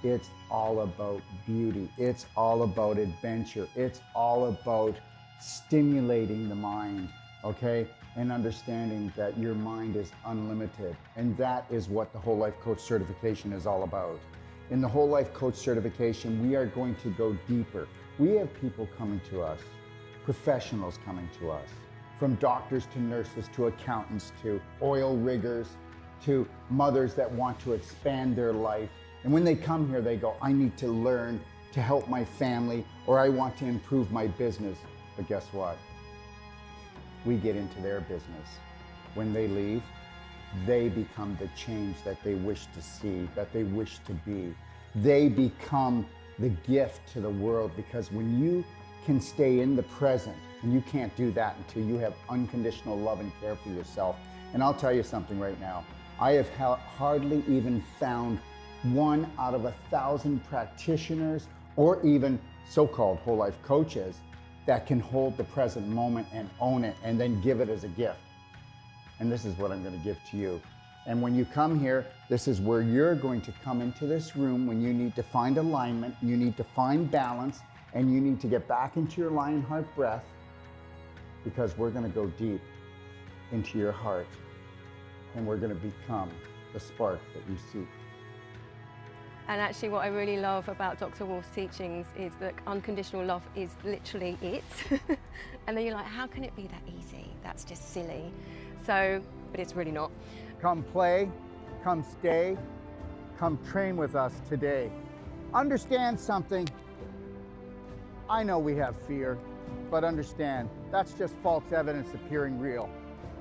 It's all about beauty. It's all about adventure. It's all about stimulating the mind, okay? And understanding that your mind is unlimited. And that is what the Whole Life Coach certification is all about. In the Whole Life Coach certification, we are going to go deeper. We have people coming to us, professionals coming to us, from doctors to nurses to accountants to oil riggers to mothers that want to expand their life. And when they come here, they go, I need to learn to help my family, or I want to improve my business. But guess what? We get into their business. When they leave, they become the change that they wish to see, that they wish to be. They become the gift to the world, because when you can stay in the present, and you can't do that until you have unconditional love and care for yourself. And I'll tell you something right now. I have hardly even found 1 out of 1,000 practitioners, or even so-called whole life coaches, that can hold the present moment and own it and then give it as a gift. And this is what I'm going to give to you. And when you come here, this is where you're going to come into this room when you need to find alignment, you need to find balance, and you need to get back into your lion heart breath, because we're going to go deep into your heart, and we're going to become the spark that you seek. And actually what I really love about Dr. Wolf's teachings is that unconditional love is literally it. And then you're like, how can it be that easy? That's just silly. So, but it's really not. Come play, come stay, come train with us today. Understand something. I know we have fear, but understand, that's just false evidence appearing real.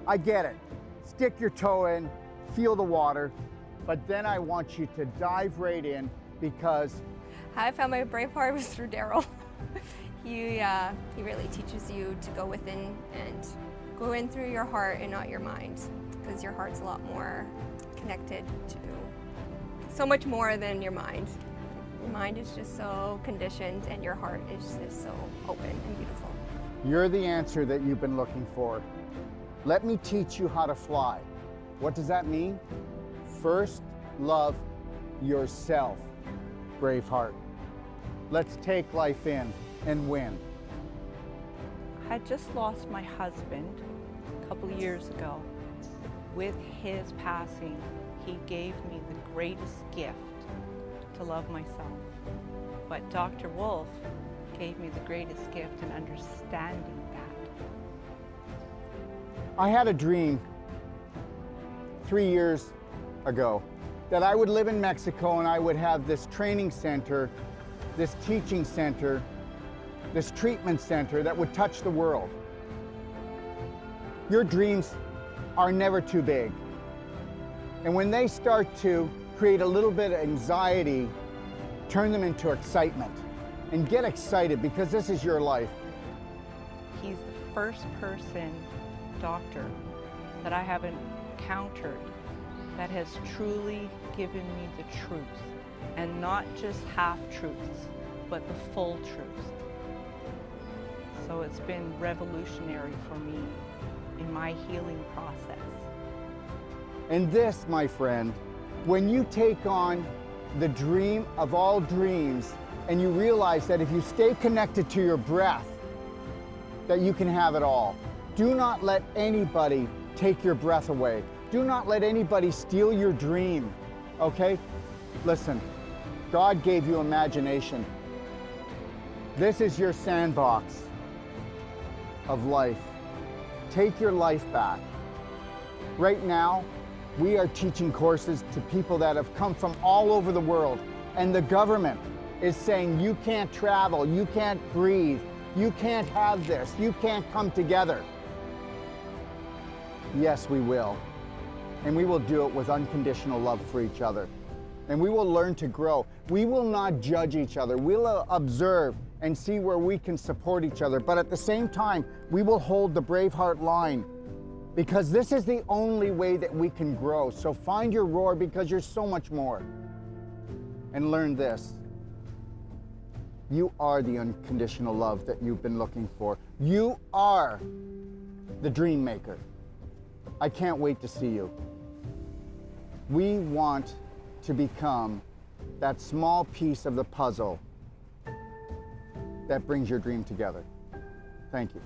I get it. Stick your toe in, feel the water, but then I want you to dive right in, because How I found my Braveheart was through Daryl. He really teaches you to go within and go in through your heart and not your mind, because your heart's a lot more connected to so much more than your mind. Your mind is just so conditioned, and your heart is just so open and beautiful. you're the answer that you've been looking for. Let me teach you how to fly. What does that mean? First, love yourself, Braveheart. Let's take life in and win. I had just lost my husband a couple of years ago. With his passing, he gave me the greatest gift to love myself. But Dr. Wolf gave me the greatest gift in understanding that. I had a dream 3 years ago that I would live in Mexico, and I would have this training center, this teaching center, this treatment center that would touch the world. Your dreams are never too big. And when they start to create a little bit of anxiety, turn them into excitement. And get excited, because this is your life. He's the first doctor that I have encountered that has truly given me the truth, and not just half truths, but the full truth. So it's been revolutionary for me in my healing process. And this, my friend, when you take on the dream of all dreams and you realize that if you stay connected to your breath, that you can have it all. Do not let anybody take your breath away. Do not let anybody steal your dream, okay? Listen, God gave you imagination. This is your sandbox of life. Take your life back. Right now, we are teaching courses to people that have come from all over the world, and the government is saying you can't travel, you can't breathe, you can't have this, you can't come together. Yes, we will. And we will do it with unconditional love for each other. And we will learn to grow. We will not judge each other. We'll observe and see where we can support each other. But at the same time, we will hold the Braveheart line, because this is the only way that we can grow. So find your roar, because you're so much more. And learn this. You are the unconditional love that you've been looking for. You are the dream maker. I can't wait to see you. We want to become that small piece of the puzzle that brings your dream together. Thank you.